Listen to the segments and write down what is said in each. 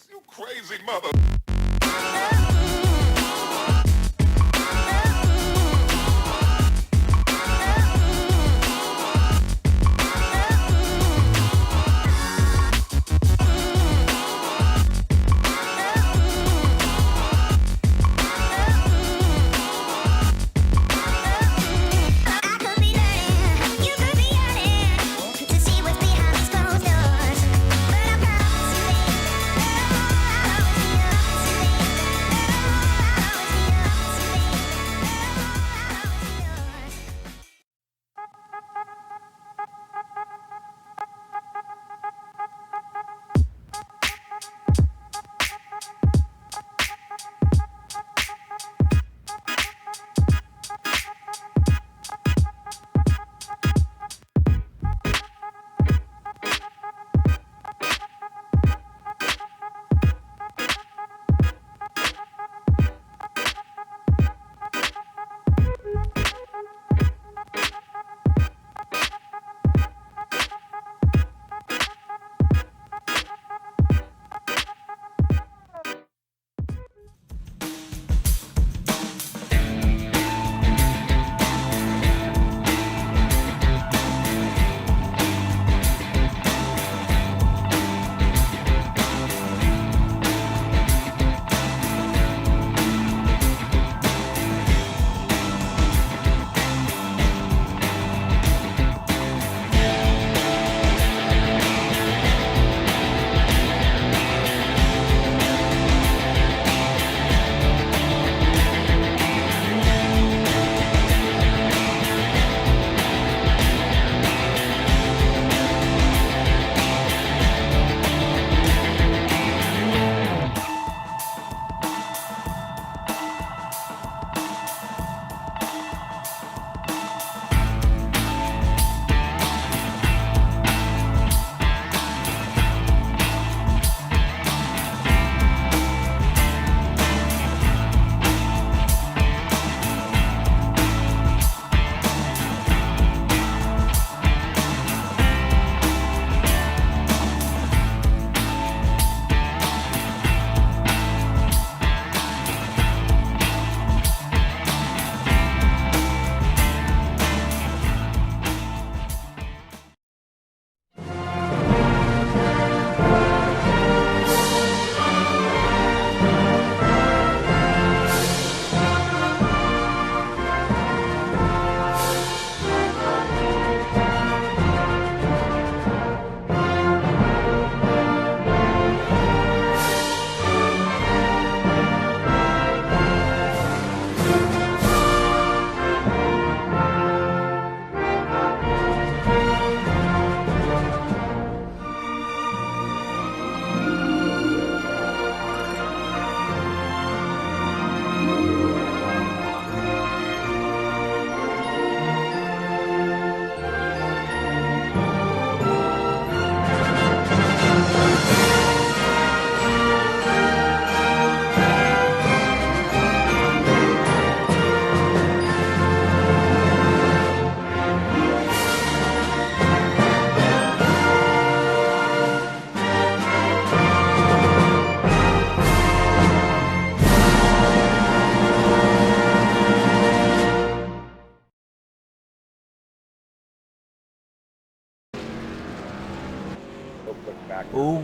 You crazy mother.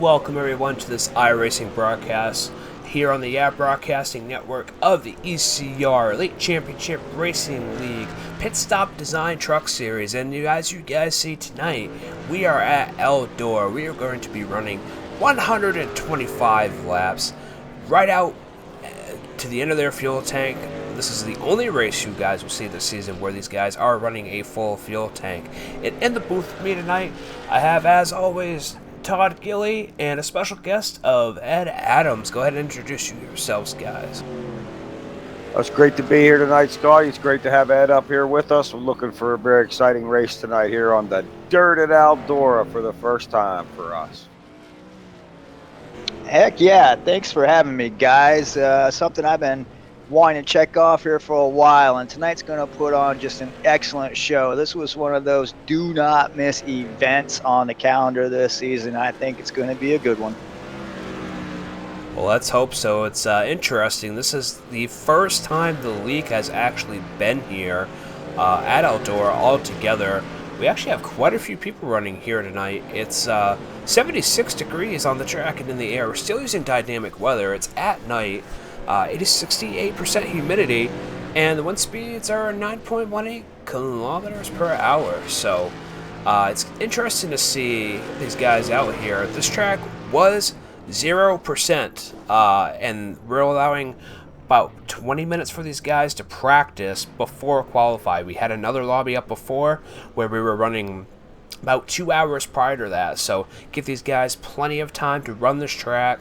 Welcome everyone to this iRacing broadcast here on the Broadcasting Network of the ECR Elite Championship Racing League Pit Stop Design Truck Series. And as you guys see tonight, we are at Eldora. We are going to be running 125 laps right out to the end of their fuel tank. This is the only race you guys will see this season where these guys are running a full fuel tank. And in the booth with me tonight, I have, as always, Todd Gilly and a special guest of Ed Adams. Go ahead and introduce yourselves, guys. It's great to be here tonight, Scotty. It's great to have Ed up here with us. We're looking for a very exciting race tonight here on the dirt at Eldora for the first time for us. Heck yeah, thanks for having me, guys. Something I've been wanting to check off here for a while, and tonight's going to put on just an excellent show. This was one of those do not miss events on the calendar this season. I think it's going to be a good one. Well, let's hope so. It's interesting. This is the first time the league has actually been here at Eldora all together. We actually have quite a few people running here tonight. It's 76 degrees on the track and in the air. We're still using dynamic weather. It's at night. It is 68% humidity, and the wind speeds are 9.18 kilometers per hour. So it's interesting to see these guys out here. This track was 0%, and we're allowing about 20 minutes for these guys to practice before qualify. We had another lobby up before where we were running about 2 hours prior to that, so give these guys plenty of time to run this track,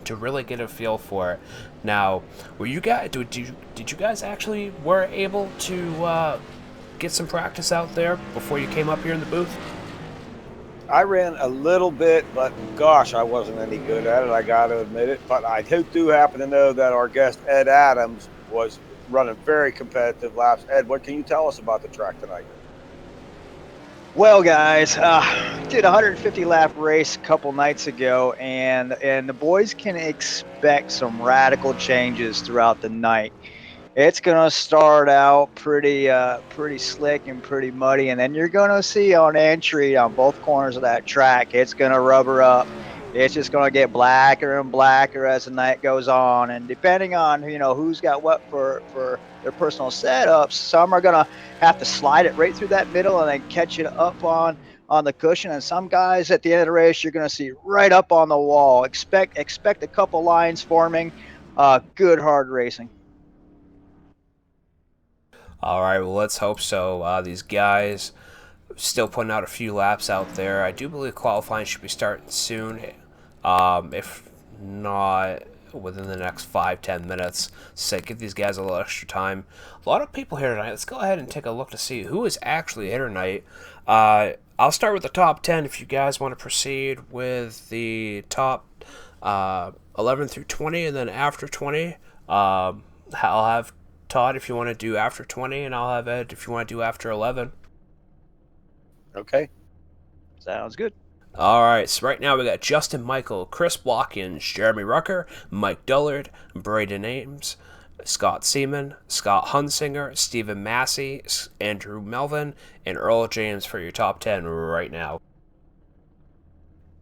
to really get a feel for it. Now, were you guys did you guys actually were able to get some practice out there before you came up here in the booth? I ran a little bit, but gosh, I wasn't any good at it. I got to admit it. But I do happen to know that our guest Ed Adams was running very competitive laps. Ed, what can you tell us about the track tonight? Well, guys, did a 150 lap race a couple nights ago, and the boys can expect some radical changes throughout the night. It's gonna start out pretty slick and pretty muddy, and then you're gonna see on entry on both corners of that track, it's gonna rubber up. It's just gonna get blacker and blacker as the night goes on, and depending on who's got what for their personal setups, some are gonna have to slide it right through that middle and then catch it up on the cushion, and some guys at the end of the race you're gonna see right up on the wall. Expect a couple lines forming. Good hard racing. All right, well, let's hope so. These guys still putting out a few laps out there. I do believe qualifying should be starting soon, if not within the next 5-10 minutes. So give these guys a little extra time. A lot of people here tonight. Let's go ahead and take a look to see who is actually here tonight. I'll start with the top 10 if you guys want to proceed with the top 11 through 20, and then after 20, I'll have Todd if you want to do after 20, and I'll have Ed if you want to do after 11. Okay. Sounds good. All right, so right now we got Justin Michael, Chris Watkins, Jeremy Rucker, Mike Dullard, Braden Ames, Scott Seaman, Scott Hunsinger, Stephen Massey, Andrew Melvin, and Earl James for your top 10 right now.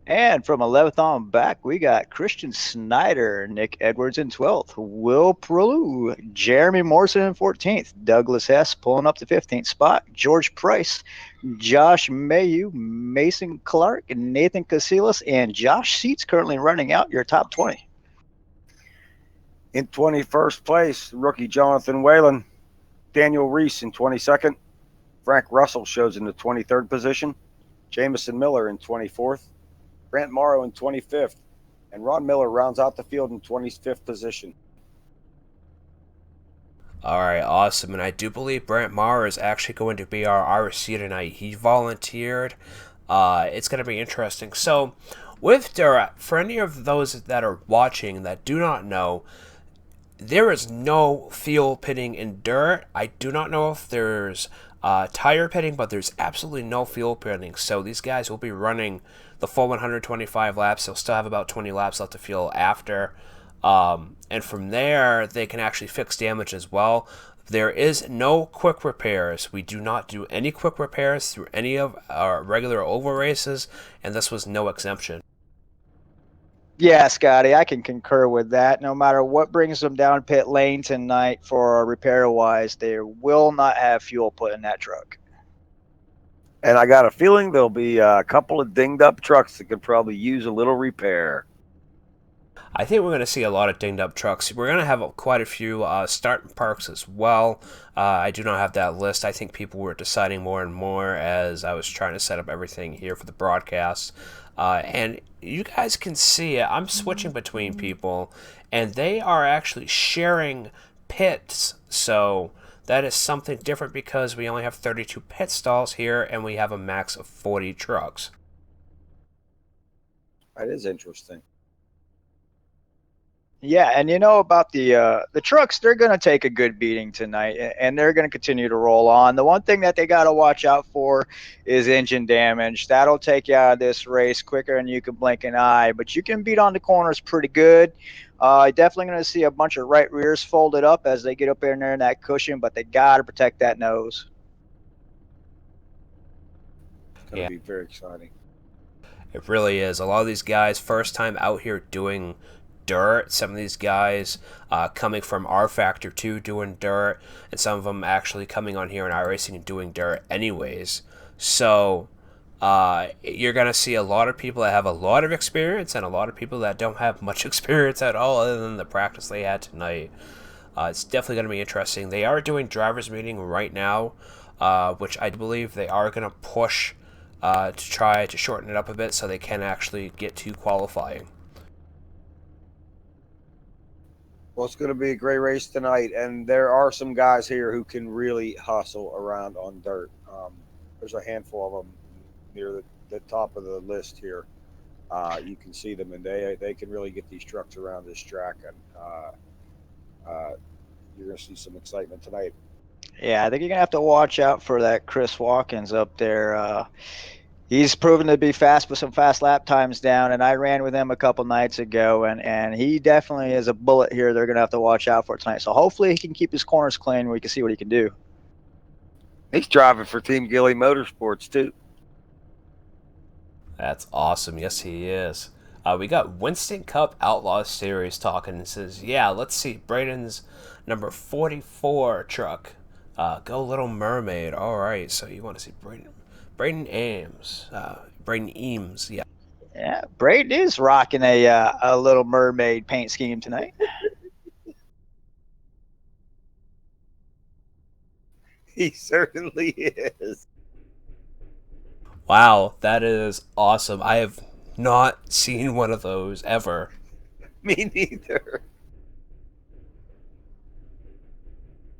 And from 11th on back, we got Christian Snyder, Nick Edwards in 12th, Will Prelou, Jeremy Morrison in 14th, Douglas Hess pulling up the 15th spot, George Price, Josh Mayu, Mason Clark, Nathan Casillas, and Josh Seats currently running out your top 20. In 21st place, rookie Jonathan Whalen, Daniel Reese in 22nd, Frank Russell shows in the 23rd position, Jamison Miller in 24th, Grant Morrow in 25th, and Ron Miller rounds out the field in 25th position. All right, awesome. And I do believe Brant Maher is actually going to be our RC tonight. He volunteered. It's going to be interesting. So, with Dirt, for any of those that are watching that do not know, there is no fuel pitting in Dirt. I do not know if there's tire pitting, but there's absolutely no fuel pitting. So these guys will be running the full 125 laps. They'll still have about 20 laps left to fuel after. And from there, they can actually fix damage as well. There is no quick repairs. We do not do any quick repairs through any of our regular oval races, and this was no exemption. Yeah, Scotty, I can concur with that. No matter what brings them down pit lane tonight for repair-wise, they will not have fuel put in that truck. And I got a feeling there'll be a couple of dinged up trucks that could probably use a little repair. I think we're going to see a lot of dinged up trucks. We're going to have quite a few starting parks as well. I do not have that list. I think people were deciding more and more as I was trying to set up everything here for the broadcast. And you guys can see it. I'm switching between people, and they are actually sharing pits. So that is something different because we only have 32 pit stalls here, and we have a max of 40 trucks. That is interesting. Yeah, and you know about the trucks, they're going to take a good beating tonight, and they're going to continue to roll on. The one thing that they got to watch out for is engine damage. That'll take you out of this race quicker than you can blink an eye, but you can beat on the corners pretty good. Definitely going to see a bunch of right rears folded up as they get up in there in that cushion, but they got to protect that nose. It's going to be very exciting. It really is. A lot of these guys, first time out here doing dirt. Some of these guys coming from R Factor 2 doing dirt, and some of them actually coming on here in iRacing and doing dirt anyways. So you're going to see a lot of people that have a lot of experience and a lot of people that don't have much experience at all other than the practice they had tonight. It's definitely going to be interesting. They are doing drivers meeting right now, which I believe they are going to push to try to shorten it up a bit so they can actually get to qualifying. Well, it's going to be a great race tonight, and there are some guys here who can really hustle around on dirt. There's a handful of them near the top of the list here. You can see them, and they can really get these trucks around this track, and you're going to see some excitement tonight. Yeah, I think you're going to have to watch out for that Chris Watkins up there. He's proven to be fast with some fast lap times down, and I ran with him a couple nights ago, and he definitely is a bullet here. They're going to have to watch out for tonight. So hopefully he can keep his corners clean and we can see what he can do. He's driving for Team Gilly Motorsports, too. That's awesome. Yes, he is. We got Winston Cup Outlaw Series talking and says, yeah, let's see Braden's number 44 truck. Go Little Mermaid. All right, so you want to see Braden Ames. Braden Eames, yeah. Yeah, Braden is rocking a Little Mermaid paint scheme tonight. He certainly is. Wow, that is awesome. I have not seen one of those ever. Me neither.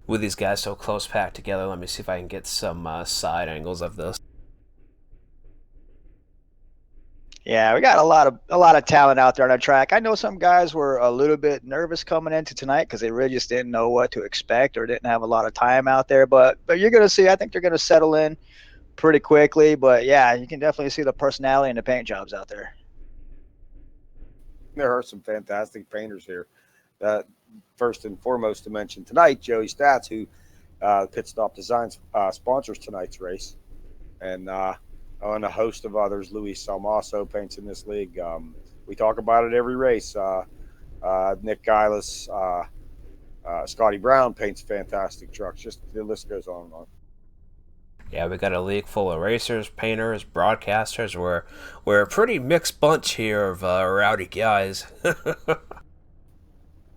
With these guys so close packed together, let me see if I can get some side angles of this. Yeah, we got a lot of talent out there on the track. I know some guys were a little bit nervous coming into tonight because they really just didn't know what to expect or didn't have a lot of time out there. But you're going to see, I think they're going to settle in pretty quickly. But yeah, you can definitely see the personality and the paint jobs out there. There are some fantastic painters here. First and foremost to mention tonight, Joey Stats, who Pit Stop Designs sponsors tonight's race, and a host of others. Luis Salmaso paints in this league. We talk about it every race. Nick Geilis, Scotty Brown paints fantastic trucks. Just the list goes on and on. Yeah, we got a league full of racers, painters, broadcasters. We're a pretty mixed bunch here of rowdy guys.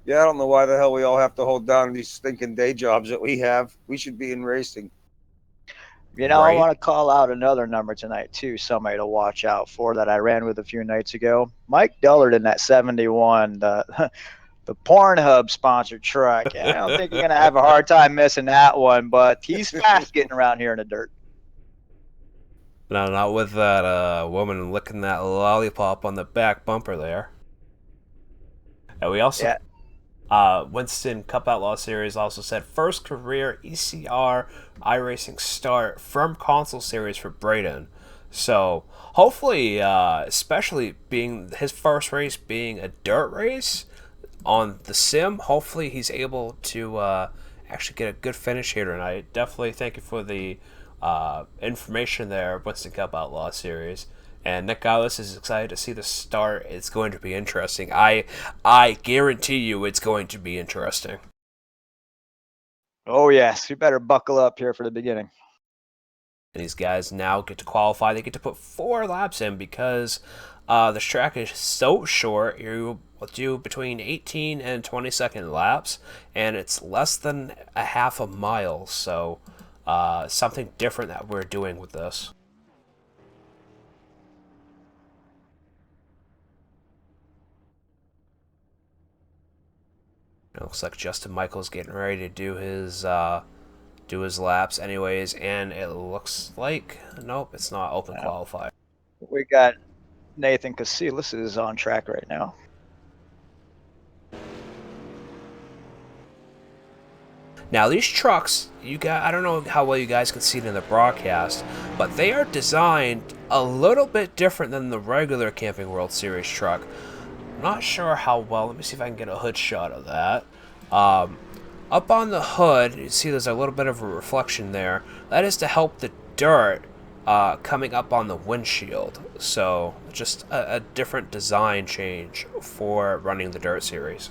Yeah, I don't know why the hell we all have to hold down these stinking day jobs that we have. We should be in racing. You know, Right? I want to call out another number tonight, too, somebody to watch out for that I ran with a few nights ago. Mike Dullard in that 71, the Pornhub sponsored truck. I don't think you're going to have a hard time missing that one, but he's fast getting around here in the dirt. No, not with that woman licking that lollipop on the back bumper there. And we also, Winston Cup Outlaw Series also said first career ECR iRacing start from console series for Braden. So hopefully, especially being his first race being a dirt race on the sim, hopefully he's able to actually get a good finish here tonight. Definitely thank you for the information there, Winston Cup Outlaw Series. And Nick Geilis is excited to see the start. It's going to be interesting. I guarantee you it's going to be interesting. Oh, yes. You better buckle up here for the beginning. And these guys now get to qualify. They get to put 4 laps in because the track is so short. You will do between 18 and 20-second laps, and it's less than a half a mile. So something different that we're doing with this. It looks like Justin Michael's getting ready to do his laps anyways, and it looks like nope, it's not open qualifier. We got Nathan Casillas is on track right now. Now these trucks, I don't know how well you guys can see it in the broadcast, but they are designed a little bit different than the regular Camping World Series truck. I'm not sure how well. Let me see if I can get a hood shot of that. Up on the hood, you see there's a little bit of a reflection there. That is to help the dirt coming up on the windshield. So just a different design change for running the Dirt Series.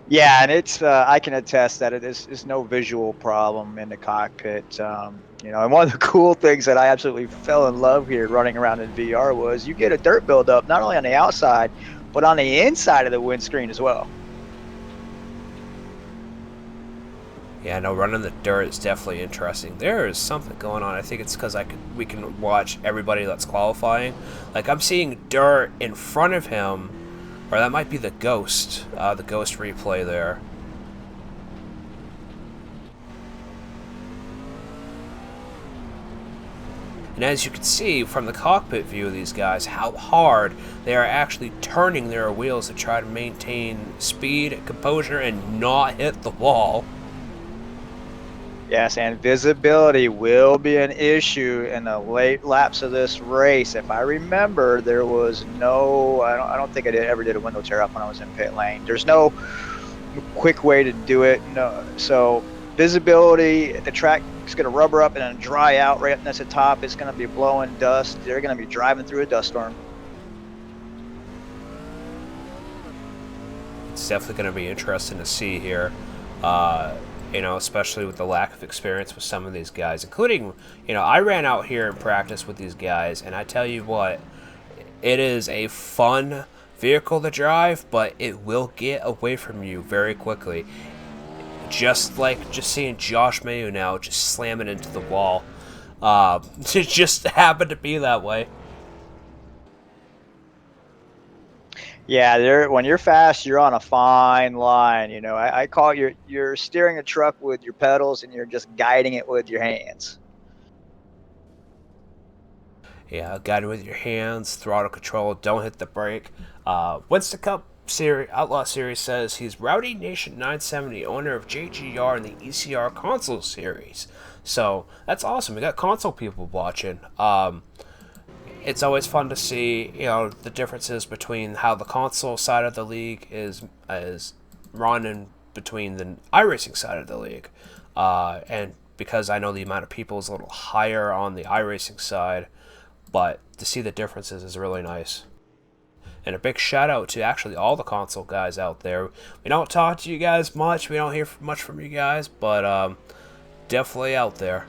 Yeah, and it's I can attest that it is no visual problem in the cockpit. You know, and one of the cool things that I absolutely fell in love here running around in VR was you get a dirt buildup not only on the outside, but on the inside of the windscreen as well. Yeah, no, running the dirt is definitely interesting. There is something going on. I think it's because we can watch everybody that's qualifying. Like I'm seeing dirt in front of him, or that might be the ghost replay there. And as you can see from the cockpit view of these guys, how hard they are actually turning their wheels to try to maintain speed, composure, and not hit the wall. Yes, and visibility will be an issue in the late laps of this race. If I remember, there was no, I don't think I ever did a window tear up when I was in pit lane. There's no quick way to do it. No, so visibility, the track is going to rubber up and then dry out right up next to the top. It's going to be blowing dust. They're going to be driving through a dust storm. It's definitely going to be interesting to see here. You know, especially with the lack of experience with some of these guys, including, you know, I ran out here in practice with these guys, and I tell you what, it is a fun vehicle to drive, but it will get away from you very quickly. Just seeing Josh Mayu now just slamming into the wall. It just happened to be that way. Yeah, when you're fast, you're on a fine line. You know, I call it you're steering a truck with your pedals and you're just guiding it with your hands. Yeah, guided with your hands, throttle control, don't hit the brake. Winston Cup Outlaw Series says he's Rowdy Nation 970, owner of JGR and the ECR Console Series. So that's awesome. We got console people watching. It's always fun to see, you know, the differences between how the console side of the league is running between the iRacing side of the league. And because I know the amount of people is a little higher on the iRacing side, but to see the differences is really nice. And a big shout out to actually all the console guys out there. We don't talk to you guys much, we don't hear much from you guys, but definitely out there.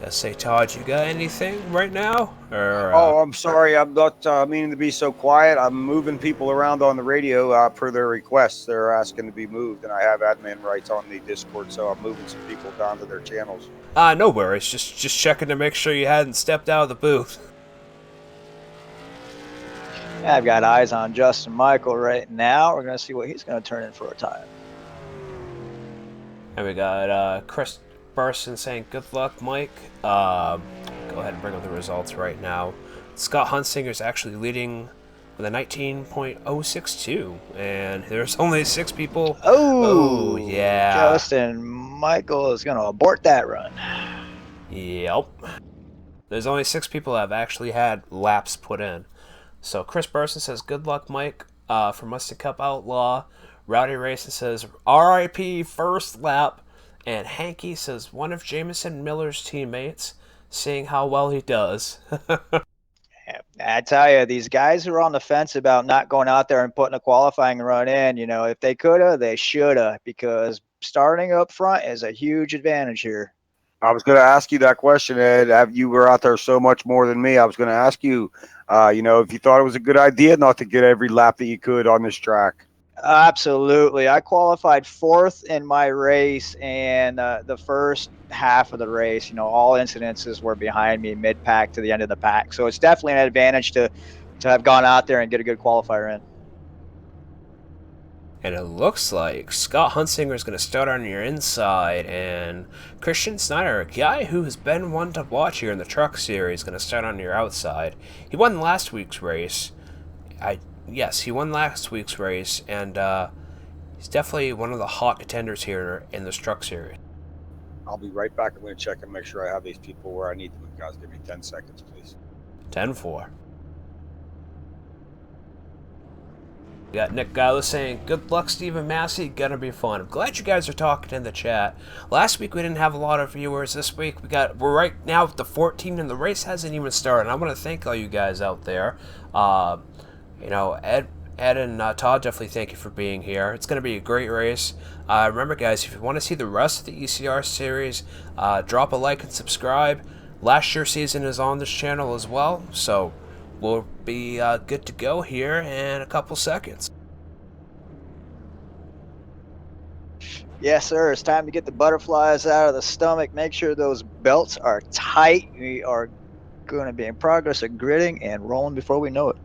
Say, Todd, you got anything right now? Or, Oh, I'm sorry. I'm not meaning to be so quiet. I'm moving people around on the radio per their requests. They're asking to be moved, and I have admin rights on the Discord, so I'm moving some people down to their channels. No worries. Just checking to make sure you hadn't stepped out of the booth. Yeah, I've got eyes on Justin Michael right now. We're going to see what he's going to turn in for a time. And we got Chris Burson saying, good luck, Mike. Go ahead and bring up the results right now. Scott Hunsinger's actually leading with a 19.062, and there's only 6 people. Oh, yeah. Justin Michael is going to abort that run. Yep. There's only 6 people that have actually had laps put in. So Chris Burson says, good luck, Mike, for Mustang Cup Outlaw. Rowdy Racing says, RIP first lap. And Hanky says, one of Jameson Miller's teammates, seeing how well he does. I tell you, these guys who are on the fence about not going out there and putting a qualifying run in, you know, if they could have, they should have, because starting up front is a huge advantage here. I was going to ask you that question, Ed. You were out there so much more than me. I was going to ask you, you know, if you thought it was a good idea not to get every lap that you could on this track. Absolutely. I qualified 4th in my race, and the first half of the race, you know, all incidences were behind me mid-pack to the end of the pack. So it's definitely an advantage to have gone out there and get a good qualifier in. And it looks like Scott Hunsinger is going to start on your inside, and Christian Snyder, a guy who has been one to watch here in the Truck Series, is going to start on your outside. He won last week's race. Yes, he won last week's race, and he's definitely one of the hot contenders here in this Truck Series. I'll be right back. I'm going to check and make sure I have these people where I need them. Guys, give me 10 seconds, please. 10-4. We got Nick Guyler saying, good luck, Stephen Massey. Gonna be fun. I'm glad you guys are talking in the chat. Last week we didn't have a lot of viewers. This week we're right now at the 14 and the race hasn't even started. I want to thank all you guys out there. You know, Ed and Todd, definitely thank you for being here. It's going to be a great race. Remember, guys, if you want to see the rest of the ECR series, drop a like and subscribe. Last year's season is on this channel as well, so we'll be good to go here in a couple seconds. Yes, sir. It's time to get the butterflies out of the stomach. Make sure those belts are tight. We are going to be in progress of gridding and rolling before we know it.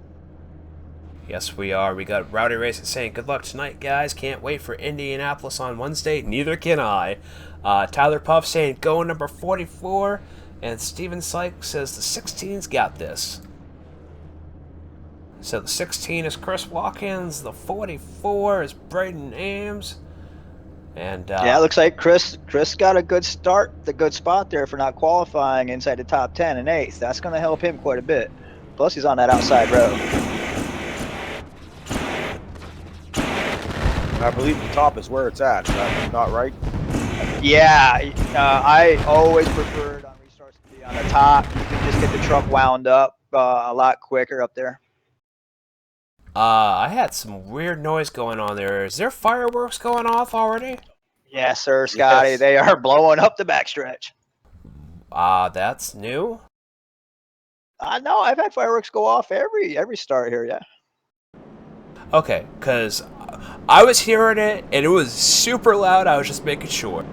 Yes, we are. We got Rowdy Racing saying, good luck tonight, guys. Can't wait for Indianapolis on Wednesday. Neither can I. Tyler Puff saying, go number 44. And Steven Sykes says, the 16's got this. So the 16 is Chris Watkins. The 44 is Braden Ames. And yeah, it looks like Chris got a good start, the good spot there for not qualifying inside the top 10 and 8th. That's going to help him quite a bit. Plus, he's on that outside road. I believe the top is where it's at. Is that not right? Yeah, I always preferred on restarts to be on the top. You can just get the truck wound up a lot quicker up there. I had some weird noise going on there. Is there fireworks going off already? Yes, sir, Scotty. Yes. They are blowing up the backstretch. That's new. No, I've had fireworks go off every start here. Yeah. Okay, because I was hearing it and it was super loud. I was just making sure.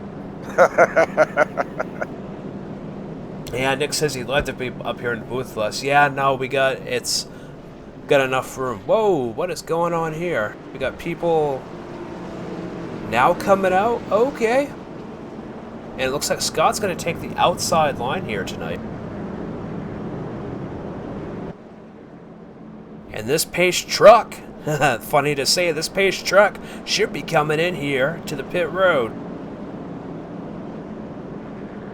Yeah, Nick says he'd like to be up here in the booth with us. Yeah, no, it's got enough room. Whoa, what is going on here? We got people now coming out. Okay. And it looks like Scott's going to take the outside line here tonight. And this pace truck, funny to say, this pace truck should be coming in here to the pit road.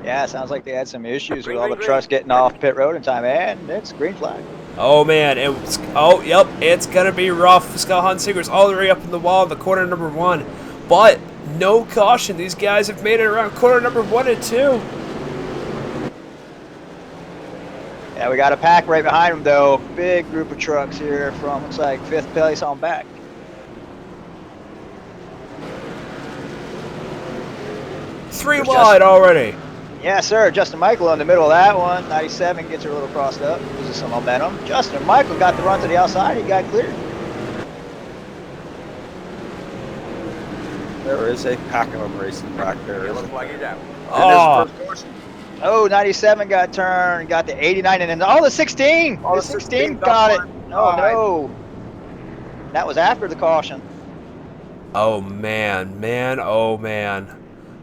Yeah, it sounds like they had some issues with all the trucks getting off pit road in time, and it's green flag. Oh man, yep, it's gonna be rough. Scott Hunsinger's all the way up in the wall in the corner number 1, but no caution. These guys have made it around corner number 1 and 2. Yeah, we got a pack right behind them though. Big group of trucks here from looks like 5th place on back. Three wide already. Yes, sir. Justin Michael in the middle of that one. 97 gets her a little crossed up. Loses some momentum. Justin Michael got the run to the outside. He got cleared. There is a pack of them racing back there. It looks like he's out. Oh, 97 got turned. Got the 89 and then the 16. Oh, the 16 got it. Oh, no. That was after the caution. Oh man, oh man.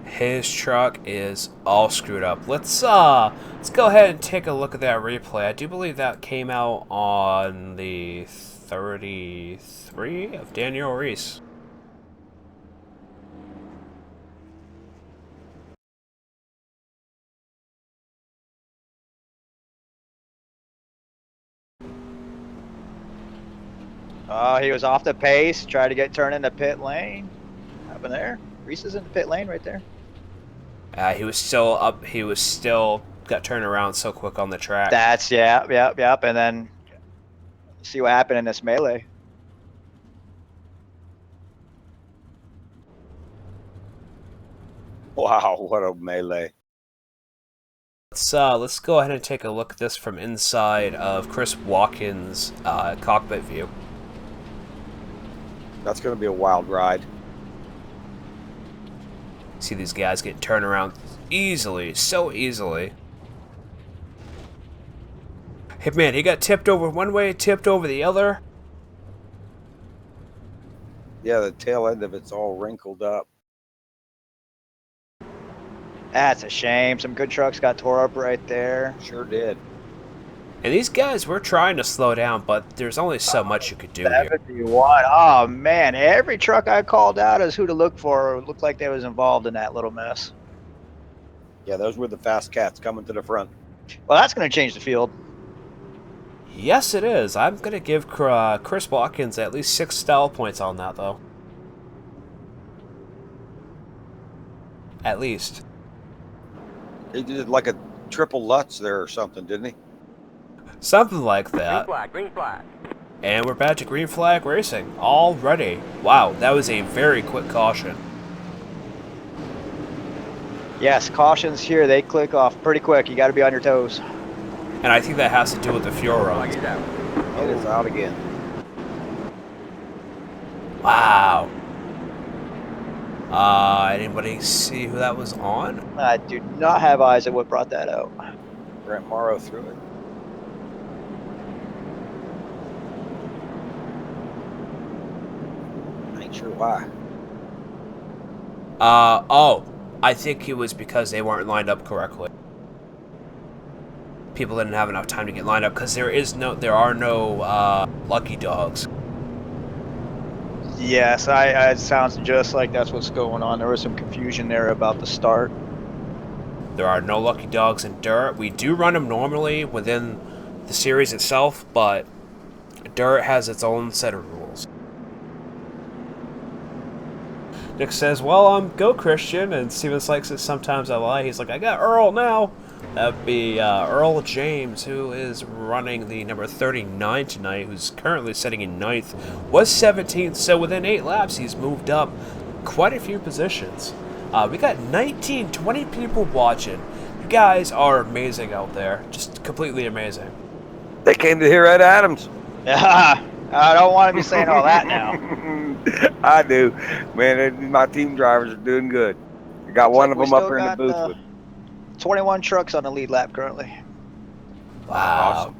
His truck is all screwed up. Let's go ahead and take a look at that replay. I do believe that came out on the 33 of Daniel Reese. He was off the pace, tried to get turned into pit lane. What happened there? Reese is in the pit lane right there. He was still up. He was still got turned around so quick on the track. That's yep. And then see what happened in this melee. Wow, what a melee. Let's go ahead and take a look at this from inside of Chris Watkins' cockpit view. That's going to be a wild ride. See these guys get turned around easily, so easily. Hey man, he got tipped over one way, tipped over the other. Yeah, the tail end of it's all wrinkled up. That's a shame. Some good trucks got tore up right there. Sure did. And these guys were trying to slow down, but there's only so much you could do here. 71. Oh, man. Every truck I called out as who to look for looked like they was involved in that little mess. Yeah, those were the fast cats coming to the front. Well, that's going to change the field. Yes, it is. I'm going to give Chris Watkins at least 6 style points on that, though. At least. He did like a triple Lutz there or something, didn't he? Something like that. Green flag. And we're back to green flag racing already. Wow, that was a very quick caution. Yes, cautions here. They click off pretty quick. You got to be on your toes. And I think that has to do with the fuel runs. It is out again. Wow. Anybody see who that was on? I do not have eyes at what brought that out. Brent Morrow threw it. I ain't sure why. Oh. I think it was because they weren't lined up correctly. People didn't have enough time to get lined up because there are no lucky dogs. Yes, it sounds just like that's what's going on. There was some confusion there about the start. There are no lucky dogs in dirt. We do run them normally within the series itself, but dirt has its own set of rules. Nick says, well, go Christian, and Steven Sykes says, sometimes I lie. He's like, I got Earl now. That'd be Earl James, who is running the number 39 tonight, who's currently sitting in 9th, was 17th, so within 8 laps he's moved up quite a few positions. We got 19, 20 people watching. You guys are amazing out there, just completely amazing. They came to hear Ed Adams. I don't want to be saying all that now. I do. Man, my team drivers are doing good. I got one of them up here in the booth with 21 trucks on the lead lap currently. Wow. Awesome.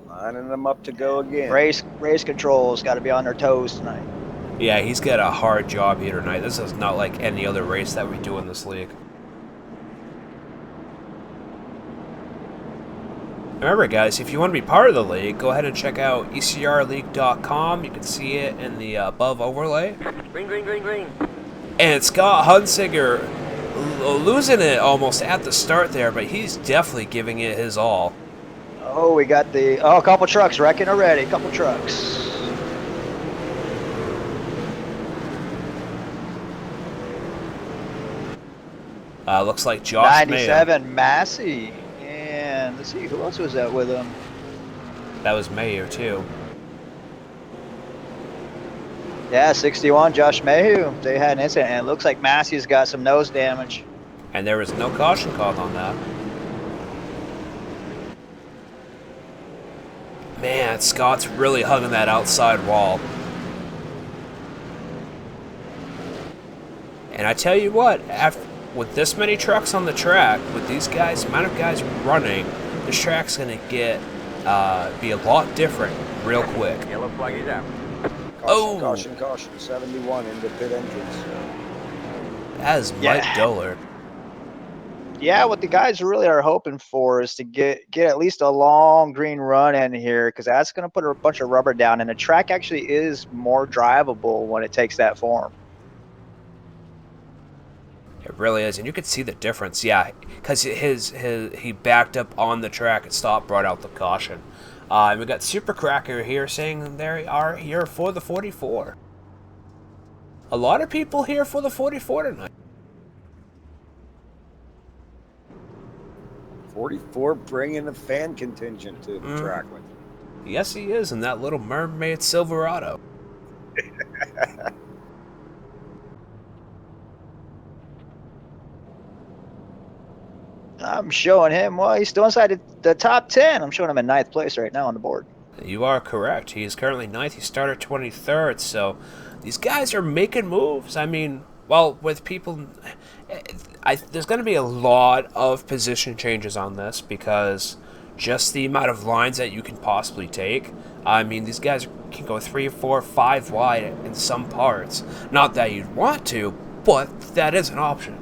Lining them up to go again. Race control's got to be on their toes tonight. Yeah, he's got a hard job here tonight. This is not like any other race that we do in this league. Remember, guys, if you want to be part of the league, go ahead and check out ECRLeague.com. You can see it in the above overlay. Green. And Scott Hunsinger losing it almost at the start there, but he's definitely giving it his all. Oh, we got a couple trucks wrecking already. A couple trucks. Looks like Josh 97 Massey. And let's see, who else was that with him? That was Mayo, too. Yeah, 61 Josh Mayhew. They had an incident, and it looks like Massey's got some nose damage. And there was no caution called on that. Man, Scott's really hugging that outside wall. And I tell you what, with this many trucks on the track, with these guys, amount of guys running, this track's gonna be a lot different real quick. Yellow flag is out. Caution, 71 into pit entrance. That is Mike Dollard. Yeah, what the guys really are hoping for is to get at least a long green run in here, because that's going to put a bunch of rubber down, and the track actually is more drivable when it takes that form. It really is, and you can see the difference. Yeah, because he backed up on the track and stopped, brought out the caution. And we got Super Cracker here saying they are here for the 44. A lot of people here for the 44 tonight. 44 bringing a fan contingent to the track with him. Yes, he is, in that little mermaid Silverado. I'm showing him, well, he's still inside the top 10. I'm showing him in 9th place right now on the board. You are correct. He is currently 9th. He started 23rd, so these guys are making moves. I mean, well, with people... there's going to be a lot of position changes on this because just the amount of lines that you can possibly take. I mean, these guys can go 3, 4, 5 wide in some parts. Not that you'd want to, but that is an option.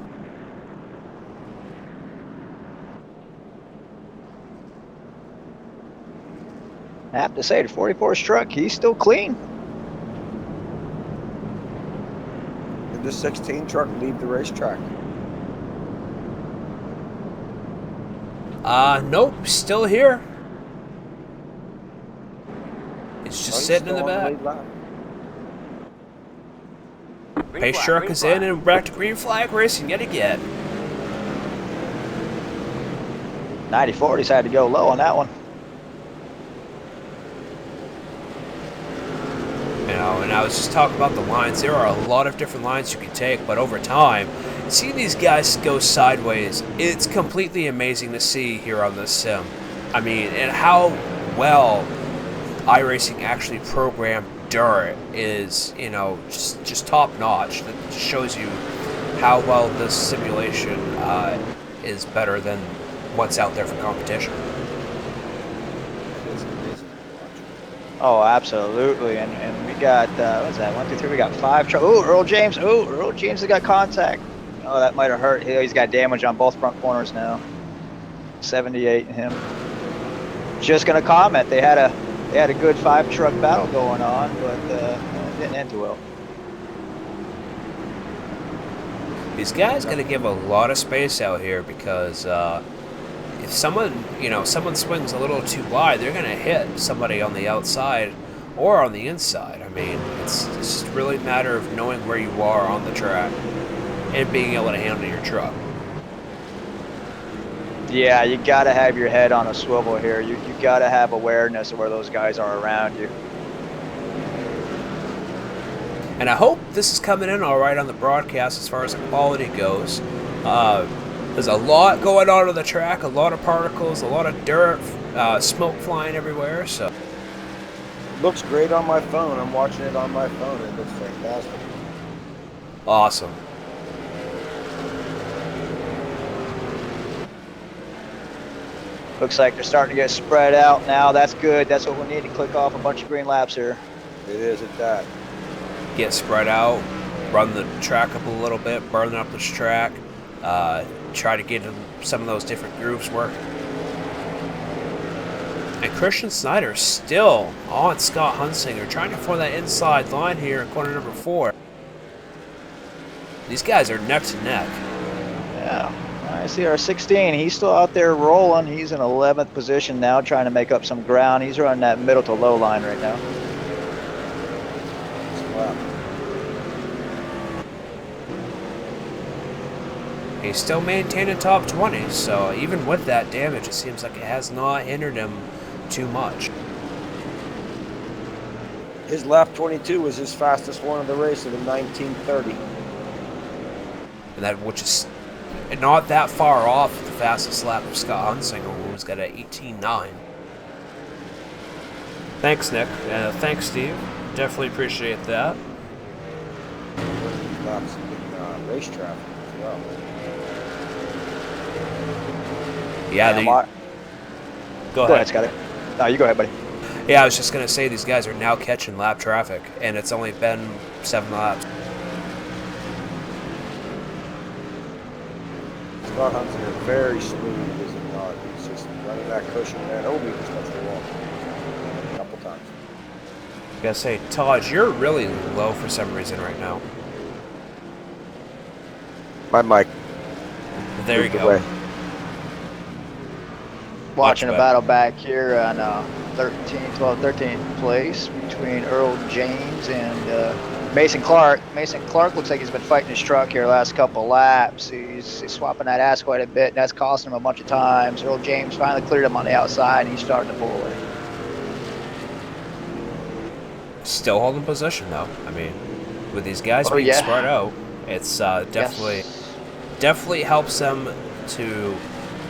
I have to say, the 44's truck, he's still clean. Did the 16 truck leave the racetrack? Nope, still here. It's just He's sitting in still the on back. lead lap. Green Pace flag, truck green is flag. in and we're back to green flag racing yet again. 90-40's had to go low on that one. You know, and I was just talking about the lines. There are a lot of different lines you can take, but over time, seeing these guys go sideways, it's completely amazing to see here on this sim. I mean, and how well iRacing actually programmed dirt is, you know, just top notch. That just shows you how well this simulation is better than what's out there for competition. It's amazing to watch. Oh, absolutely. And we got, what's that, 1, 2, 3, we got 5 trucks. Oh, Earl James. Oh, Earl James has got contact. Oh, that might have hurt. He's got damage on both front corners now. 78 in him. Just going to comment, they had a good 5 truck battle going on, but it didn't end too well. These guys got to give a lot of space out here because if someone swings a little too wide, they're going to hit somebody on the outside or on the inside. I mean, it's just really a matter of knowing where you are on the track and being able to handle your truck. Yeah, you got to have your head on a swivel here. You got to have awareness of where those guys are around you. And I hope this is coming in all right on the broadcast as far as the quality goes. There's a lot going on the track, a lot of particles, a lot of dirt, smoke flying everywhere. So Looks great on my phone. I'm watching it on my phone. It looks fantastic. awesome. Looks like they're starting to get spread out now. That's good. That's what we need to click off a bunch of green laps here. It is at that. Get spread out, run the track up a little bit, burn up this track, try to get some of those different grooves working. And Christian Snyder still on Scott Hunsinger, trying to form that inside line here in corner number 4. These guys are neck to neck. Yeah. I see our 16. He's still out there rolling. He's in 11th position now, trying to make up some ground. He's running that middle to low line right now. Wow. He's still maintaining top 20, so even with that damage, it seems like it has not hindered him too much. His lap 22 was his fastest one of the race of the 1930. And that, which is not that far off the fastest lap of Scott Hunsinger, who's got an 18.9. Thanks, Nick. Thanks, Steve. Definitely appreciate that. Laps in race traffic as well. Yeah, go ahead. Scotty. No, you go ahead, buddy. Yeah, I was just going to say these guys are now catching lap traffic, and it's only been 7 laps. Scott Hunsinger very smooth, is it not? He's just running that cushion there. Nobody just touched the wall a couple times. I gotta say, Todd, you're really low for some reason right now. My mic. There you moved go. away. Watching a better. battle back here on 13th place between Earl James and Mason Clark. Mason Clark looks like he's been fighting his truck here last couple laps. He's swapping that ass quite a bit, and that's costing him a bunch of times. Earl James finally cleared him on the outside, and he's starting to pull away. Still holding position, though. I mean, with these guys Oh, being yeah. spread out, it's definitely helps them to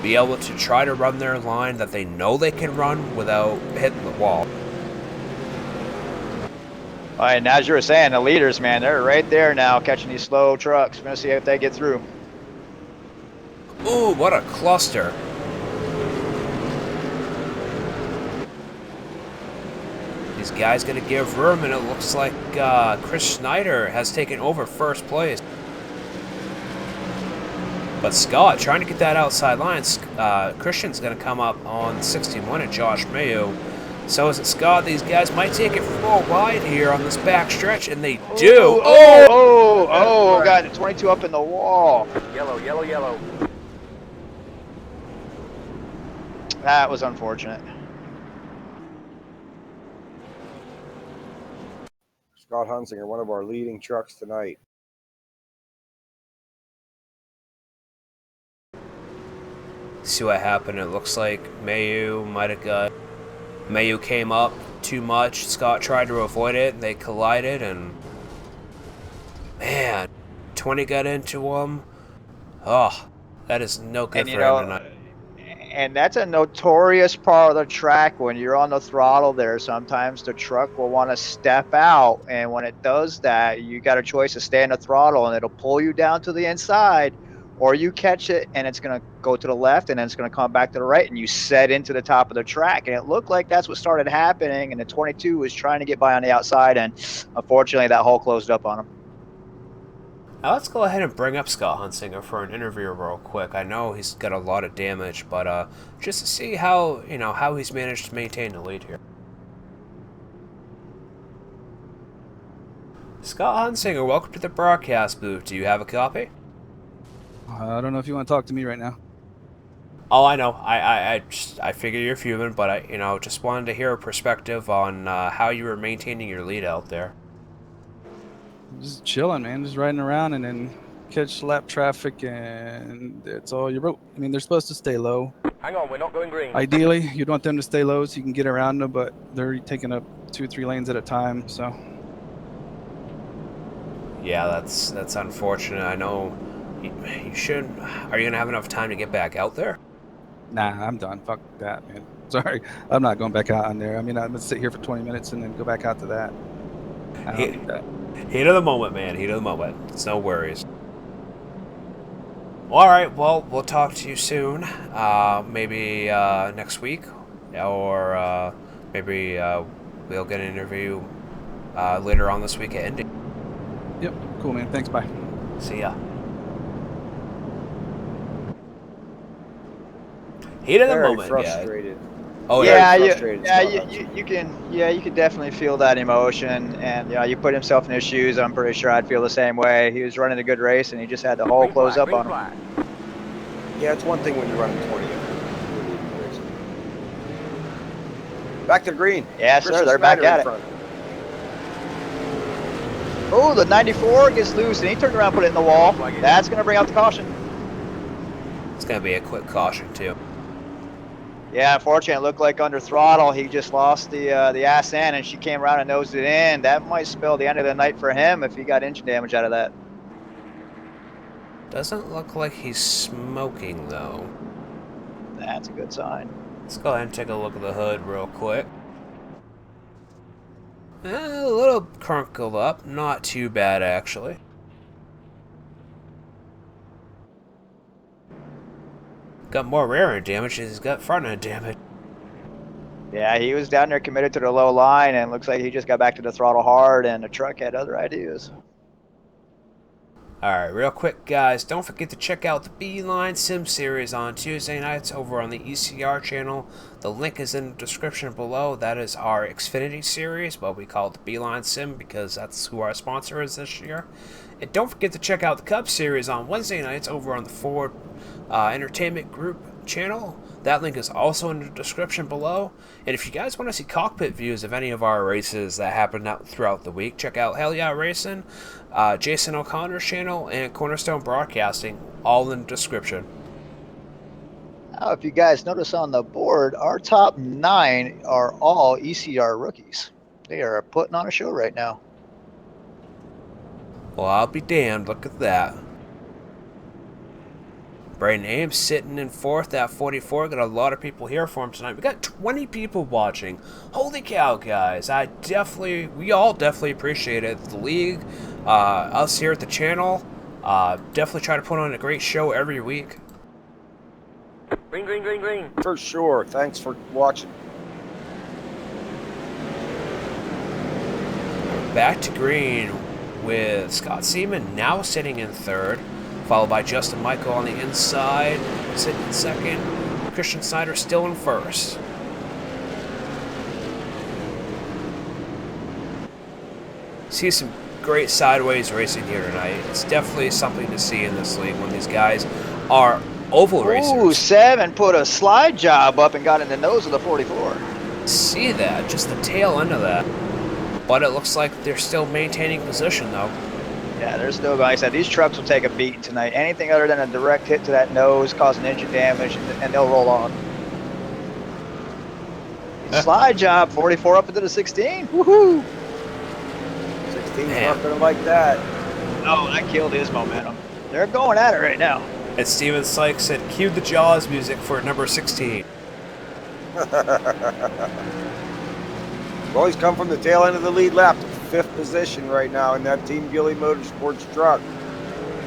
be able to try to run their line that they know they can run without hitting the wall. All right, and as you were saying, the leaders, man, they're right there now catching these slow trucks. We're going to see if they get through. Ooh, what a cluster. These guys going to give room, and it looks like Chris Schneider has taken over first place. But Scott trying to get that outside line. Christian's going to come up on 61 at Josh Mayo. So is it Scott? These guys might take it full wide here on this back stretch, and they do. Got 22 up in the wall. Yellow, yellow, yellow. That was unfortunate. Scott Hunsinger, one of our leading trucks tonight. See what happened. It looks like Mayu might have got... Mayu came up too much. Scott tried to avoid it. They collided, and... Man, 20 got into him. Oh, that is no good for him tonight. And that's a notorious part of the track. When you're on the throttle there, sometimes the truck will want to step out, and when it does that, you got a choice to stay in the throttle and it'll pull you down to the inside, or you catch it and it's going to go to the left and then it's going to come back to the right, and you set into the top of the track. And it looked like that's what started happening, and the 22 was trying to get by on the outside, and unfortunately that hole closed up on him. Now let's go ahead and bring up Scott Hunsinger for an interview real quick. I know he's got a lot of damage, but just to see how, how he's managed to maintain the lead here. Scott Hunsinger, welcome to the broadcast booth. Do you have a copy? I don't know if you want to talk to me right now. Oh, I know. I figure you're human, but I just wanted to hear a perspective on how you were maintaining your lead out there. Just chilling, man. Just riding around and then catch lap traffic, and that's all you wrote. I mean, they're supposed to stay low. Hang on, we're not going green. Ideally, you'd want them to stay low so you can get around them, but they're taking up 2-3 lanes at a time, so. Yeah, that's unfortunate. I know you shouldn't. Are you going to have enough time to get back out there? Nah, I'm done. Fuck that, man. Sorry. I'm not going back out on there. I mean, I'm going to sit here for 20 minutes and then go back out to that. I don't need that. Heat of the moment, man. Heat of the moment. It's no worries. All right. Well, we'll talk to you soon. Maybe next week, or maybe we'll get an interview later on this week at Indy. Yep. Cool, man. Thanks. Bye. See ya. Heat of the moment, frustrated. yeah. Oh yeah, yeah. you can definitely feel that emotion, and you put himself in his shoes. I'm pretty sure I'd feel the same way. He was running a good race, and he just had the hole close up on him. Yeah, it's one thing when you're running 20. Back to the green. Yeah, sir, they're back at it. Oh, the 94 gets loose, and he turned around and put it in the wall. That's going to bring out the caution. It's going to be a quick caution, too. Yeah, unfortunately, it looked like under throttle, he just lost the ass end, and she came around and nosed it in. That might spell the end of the night for him if he got engine damage out of that. Doesn't look like he's smoking, though. That's a good sign. Let's go ahead and take a look at the hood real quick. A little crunkled up. Not too bad, actually. Got more rear end damage than he's got front end damage. Yeah, he was down there committed to the low line, and looks like he just got back to the throttle hard, and the truck had other ideas. Alright, real quick, guys, don't forget to check out the Beeline Sim Series on Tuesday nights over on the ECR channel. The link is in the description below. That is our Xfinity series, but we call it the Beeline Sim because that's who our sponsor is this year. And don't forget to check out the Cup Series on Wednesday nights over on the Ford Entertainment Group channel. That link is also in the description below. And if you guys want to see cockpit views of any of our races that happen out throughout the week, check out Hell Yeah Racing, Jason O'Connor's channel, and Cornerstone Broadcasting, all in the description. Now, if you guys notice on the board, our top 9 are all ECR rookies. They are putting on a show right now. Well, I'll be damned. Look at that. Braden Ames sitting in 4th at 44. Got a lot of people here for him tonight. We got 20 people watching. Holy cow, guys. We all definitely appreciate it. The league, us here at the channel, definitely try to put on a great show every week. green. For sure. Thanks for watching. Back to green with Scott Seaman now sitting in third, followed by Justin Michael on the inside, sitting in second. Christian Snyder still in first. See some great sideways racing here tonight. It's definitely something to see in this league when these guys are oval racers. Ooh, 7 put a slide job up and got in the nose of the 44. See that, just the tail end of that. But it looks like they're still maintaining position though. Yeah, there's no, like I said, these trucks will take a beating tonight. Anything other than a direct hit to that nose causing engine damage, and they'll roll on. Slide job, 44 up into the 16. Woohoo! 16's not gonna like that. Oh, that killed his momentum. They're going at it right now. And Steven Sykes said, cue the Jaws music for number 16. Well, he's come from the tail end of the lead lap to 5th position right now in that Team Gilly Motorsports truck.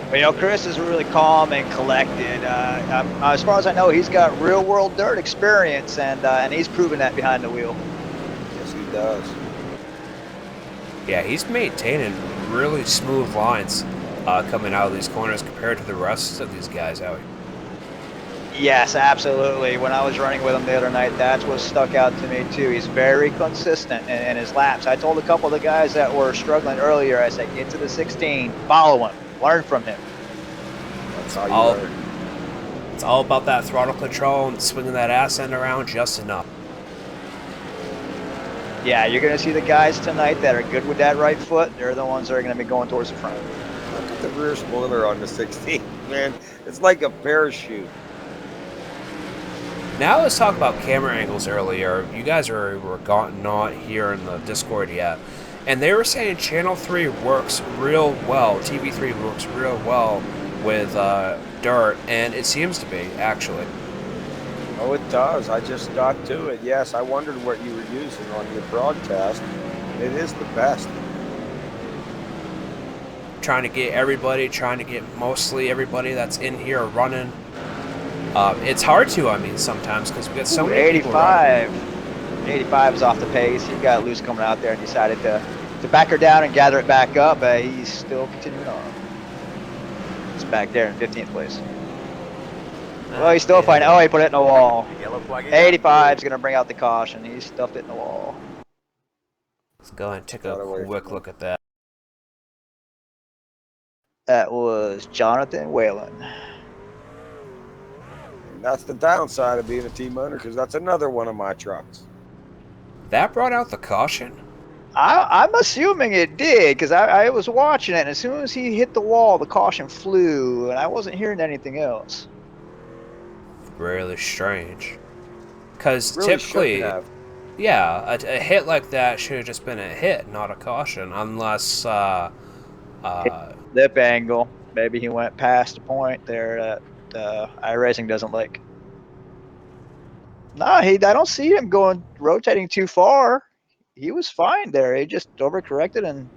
But, you know, Chris is really calm and collected. As far as I know, he's got real-world dirt experience, and he's proven that behind the wheel. Yes, he does. Yeah, he's maintaining really smooth lines coming out of these corners compared to the rest of these guys out here. Yes, absolutely. When I was running with him the other night, that's what stuck out to me too. He's very consistent in his laps. I told a couple of the guys that were struggling earlier, I said, get to the 16, follow him, learn from him. That's how you learn. It's all about that throttle control and swinging that ass end around just enough. Yeah, you're going to see the guys tonight that are good with that right foot. They're the ones that are going to be going towards the front. Look at the rear spoiler on the 16, man. It's like a parachute. Now let's talk about camera angles earlier. You guys were not here in the Discord yet. And they were saying Channel 3 works real well. TV3 works real well with dirt. And it seems to be, actually. Oh, it does. I just got to it. Yes, I wondered what you were using on your broadcast. It is the best. Trying to get mostly everybody that's in here running. It's hard to, sometimes, because we got so many 85. 85 is off the pace. He got loose coming out there and decided to back her down and gather it back up, but he's still continuing on. It's back there in 15th place. Well, he's still fighting. Oh, he put it in the wall. 85 is going to bring out the caution. He stuffed it in the wall. Let's go and take a quick look at that. That was Jonathan Whalen. And that's the downside of being a team owner, because that's another one of my trucks. That brought out the caution? I'm assuming it did, because I was watching it, and as soon as he hit the wall, the caution flew, and I wasn't hearing anything else. Really strange. Because Really typically, yeah, a hit like that should have just been a hit, not a caution, unless lip angle. Maybe he went past the point there that iRacing doesn't like. No, I don't see him rotating too far. He was fine there. He just overcorrected and.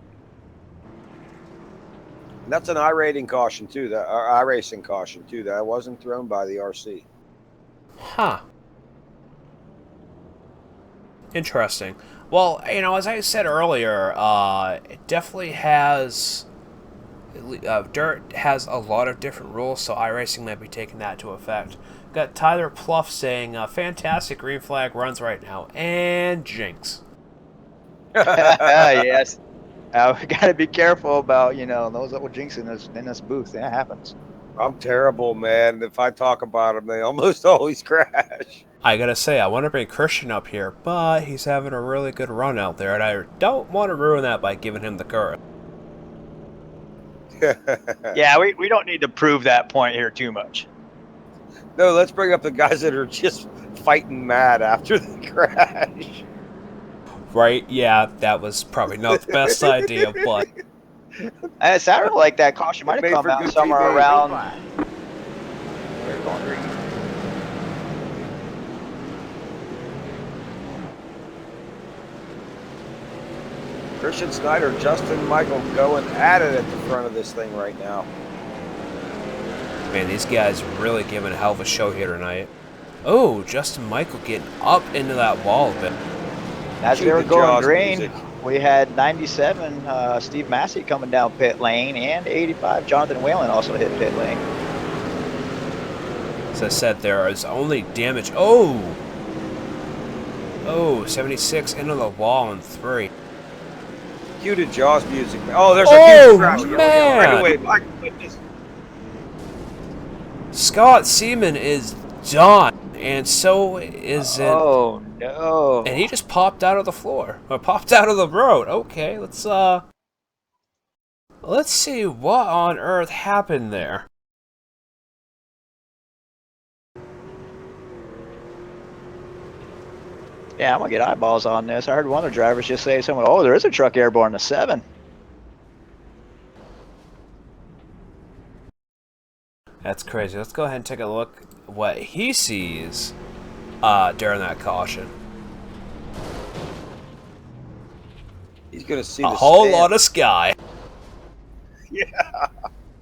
That's an iRacing caution too. iRacing caution too. That wasn't thrown by the RC. Huh. Interesting. Well, as I said earlier, it definitely has... dirt has a lot of different rules, so iRacing might be taking that to effect. Got Tyler Pluff saying, fantastic green flag runs right now, and jinx. Yes. We got to be careful about, those little jinx in this booth. That happens. I'm terrible, man. If I talk about them, they almost always crash. I gotta say, I want to bring Christian up here, but he's having a really good run out there, and I don't want to ruin that by giving him the current. Yeah, we don't need to prove that point here too much. No, let's bring up the guys that are just fighting mad after the crash. Right? Yeah, that was probably not the best idea, but... It sounded like that caution might have come out somewhere around... We're going green. Christian Snyder, Justin Michael going at it at the front of this thing right now. Man, these guys really giving a hell of a show here tonight. Oh, Justin Michael getting up into that wall a bit. As Cue they were the going Jaws green, music. we had 97, Steve Massey coming down pit lane, and 85, Jonathan Whalen also hit pit lane. As I said, there is only damage. Oh! Oh, 76 into the wall in 3. Cue the Jaws music. Oh, there's a Oh, huge crash. man! Right away, my goodness. Scott Seaman is done, and so is it. Oh no! And he just popped out of the floor, or popped out of the road. Okay, let's see what on earth happened there. Yeah, I'm gonna get eyeballs on this. I heard one of the drivers just say something. Oh, there is a truck airborne to 7. That's crazy. Let's go ahead and take a look at what he sees during that caution. He's gonna see A the whole stand. lot of sky. Yeah.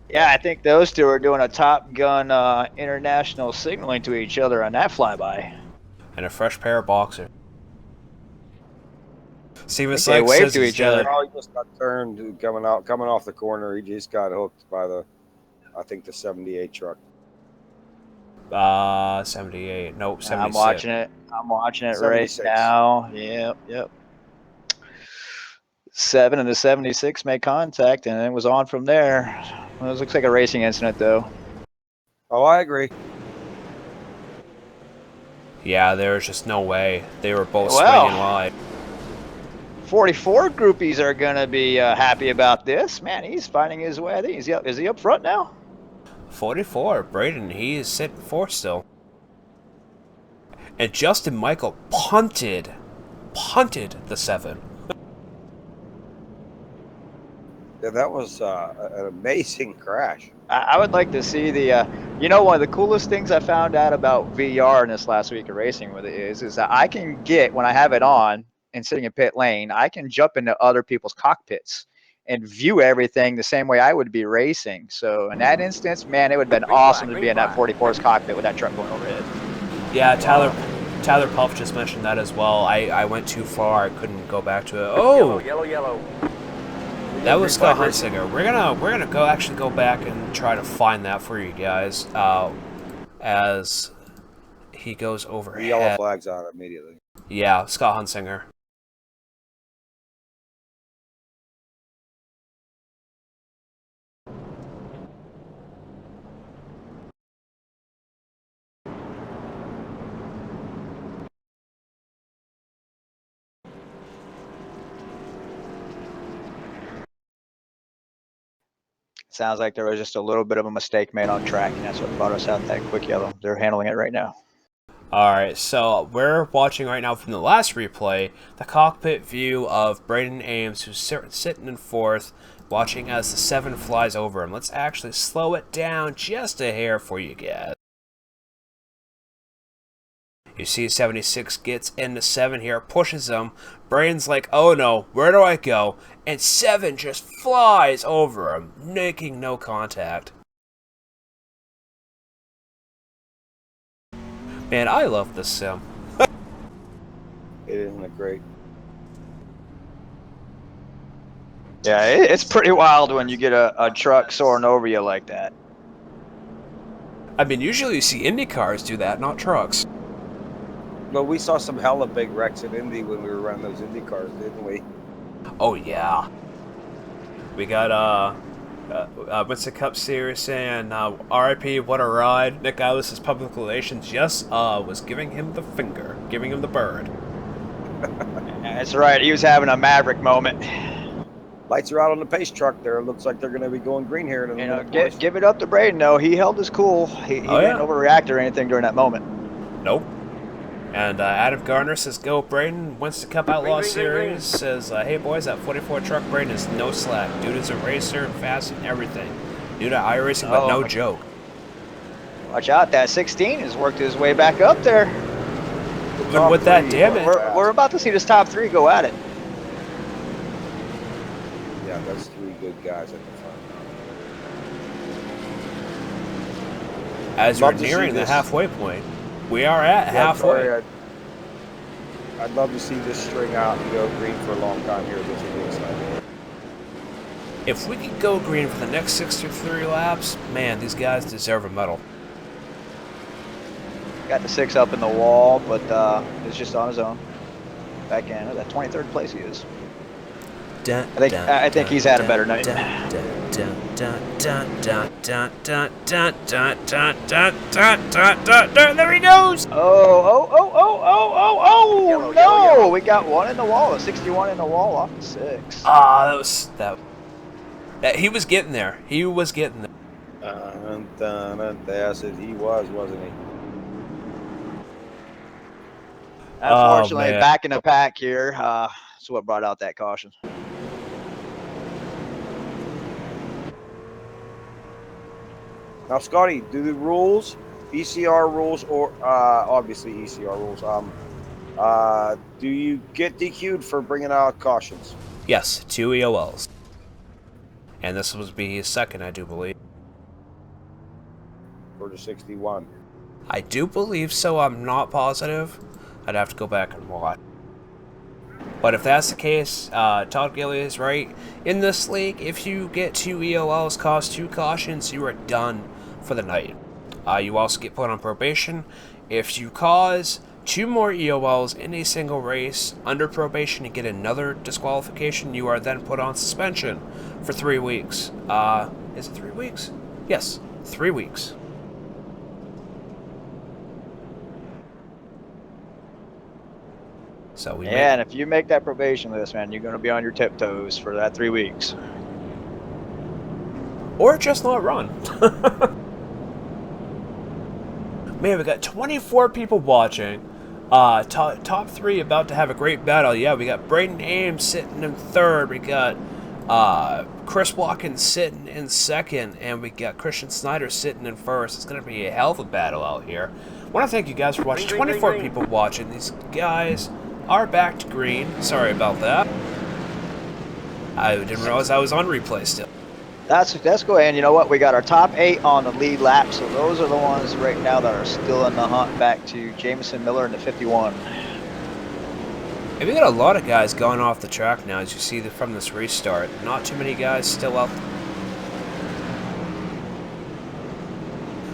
Yeah, I think those two are doing a Top Gun international signaling to each other on that flyby. And a fresh pair of boxers. Steven They Sykes wave says to he's each other. done. Oh, he just got turned coming off the corner. He just got hooked by I think the 78 truck. 78. Nope, 76. I'm watching it. I'm watching it right 76. now. Yep. 7 and the 76 made contact, and it was on from there. Well, it looks like a racing incident, though. Oh, I agree. Yeah, there's just no way. They were both Well. swinging wide. 44 groupies are going to be happy about this. Man, he's finding his way. I think is he up front now? 44, Braden, he is sitting 4th still. And Justin Michael punted the 7. Yeah, that was an amazing crash. I would like to see the, one of the coolest things I found out about VR in this last week of racing with it is that I can get, when I have it on and sitting in pit lane, I can jump into other people's cockpits and view everything the same way I would be racing. So in that instance, man, it would have been awesome to be in that 44's cockpit with that truck going overhead. Yeah, Tyler Puff just mentioned that as well. I went too far. I couldn't go back to it. Oh, Yellow. that was Scott Hunsinger. We're gonna go back and try to find that for you guys as he goes The overhead. yellow flag's on immediately. Yeah, Scott Hunsinger. Sounds like there was just a little bit of a mistake made on track, and that's what brought us out that quick yellow. They're handling it right now. Alright, so we're watching right now from the last replay the cockpit view of Braden Ames, who's sitting in 4th, watching as the 7 flies over him. Let's actually slow it down just a hair for you guys. You see 76 gets into 7 here, pushes him. Braden's like, oh no, where do I go? And 7 just flies over him, making no contact. Man, I love this sim. Isn't it great? Yeah, it's pretty wild when you get a truck soaring over you like that. I mean, usually you see Indy cars do that, not trucks. But we saw some hella big wrecks in Indy when we were running those Indy cars, didn't we? Oh yeah. We got Winston Cup Series saying RIP, what a ride. Nick Ellis's public relations just was giving him the finger, giving him the bird. That's right. He was having a Maverick moment. Lights are out on the pace truck there. It looks like they're going to be going green here in a minute. Give it up to Braden, though. He held his cool. He didn't overreact or anything during that moment. Nope. And Adam Garner says, go Braden. Winston Cup Outlaw Series says, hey boys, that 44 truck Braden is no slack. Dude is a racer and fast and everything. Dude at iRacing, but no joke. Watch out, that 16 has worked his way back up there. Even with that damage. We're about to see this top 3 go at it. Yeah, that's 3 good guys at the front. As we're nearing the halfway point. We are at Yeah, halfway. Troy, I'd love to see this string out and go green for a long time here. This would be exciting. If we could go green for the next 63 laps, man, these guys deserve a medal. Got the 6 up in the wall, but it's just on his own. Back in at 23rd place he is. I think he's had a better night. There he goes! Oh, Yellow, no! yellow, yellow. We got one in the wall, a 61 in the wall off the 6. Ah, that he was getting there. He was getting there. I said he was, wasn't he? Unfortunately, man. back in the pack here. That's what brought out that caution. Now, Scotty, do the rules, ECR rules, or obviously ECR rules, do you get DQ'd for bringing out cautions? Yes, 2 EOLs. And this would be his second, I do believe. For the 61. I do believe so. I'm not positive. I'd have to go back and watch. But if that's the case, Todd Gilly is right. In this league, if you get 2 EOLs, cause 2 cautions, you are done for the night. You also get put on probation. If you cause 2 more EOLs in a single race under probation, you get another disqualification. You are then put on suspension for 3 weeks. Is it 3 weeks? Yes, 3 weeks. So we And if you make that probation list, man, you're going to be on your tiptoes for that 3 weeks. Or just not run. Man, we got 24 people watching. Top 3 about to have a great battle. Yeah, we got Braden Ames sitting in 3rd. We got Chris Watkins sitting in 2nd. And we got Christian Snyder sitting in 1st. It's going to be a hell of a battle out here. I want to thank you guys for watching. 24 people watching. These guys are back to green. Sorry about that. I didn't realize I was on replay still. That's go ahead. And you know what? We got our top 8 on the lead lap. So those are the ones right now that are still in the hunt back to Jamison Miller in the 51. And we got a lot of guys going off the track now, as you see from this restart. Not too many guys still out.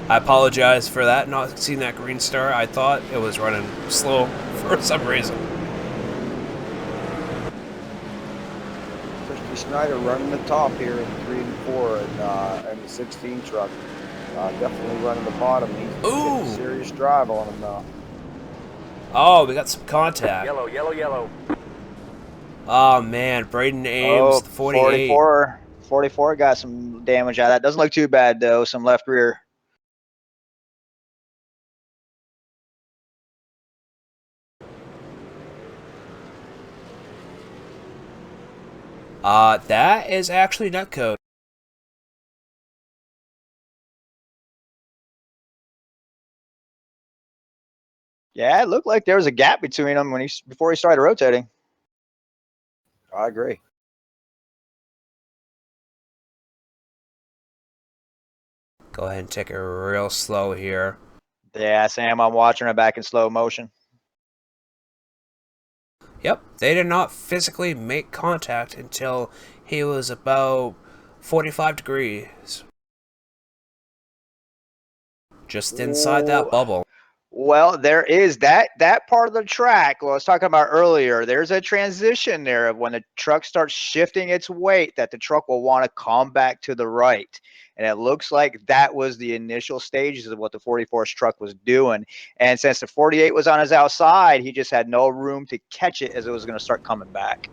I apologize for that, not seeing that green star. I thought it was running slow for some reason. Christian Snyder running the top here in 3 and 4 and the 16 truck. Definitely running the bottom. He's getting a serious drive on him now. Oh, we got some contact. Yellow, yellow, yellow. Oh, man. Braden Ames, 48. 44 got some damage out of that. Doesn't look too bad, though. Some left rear. That is actually netcode. Yeah, it looked like there was a gap between them before he started rotating. I agree. Go ahead and take it real slow here. Yeah, Sam, I'm watching it back in slow motion. Yep, they did not physically make contact until he was about 45 degrees. Just inside that bubble. Well, there is that part of the track. Well, I was talking about earlier. There's a transition there of when the truck starts shifting its weight, that the truck will want to come back to the right. And it looks like that was the initial stages of what the 44's truck was doing. And since the 48 was on his outside, he just had no room to catch it as it was going to start coming back.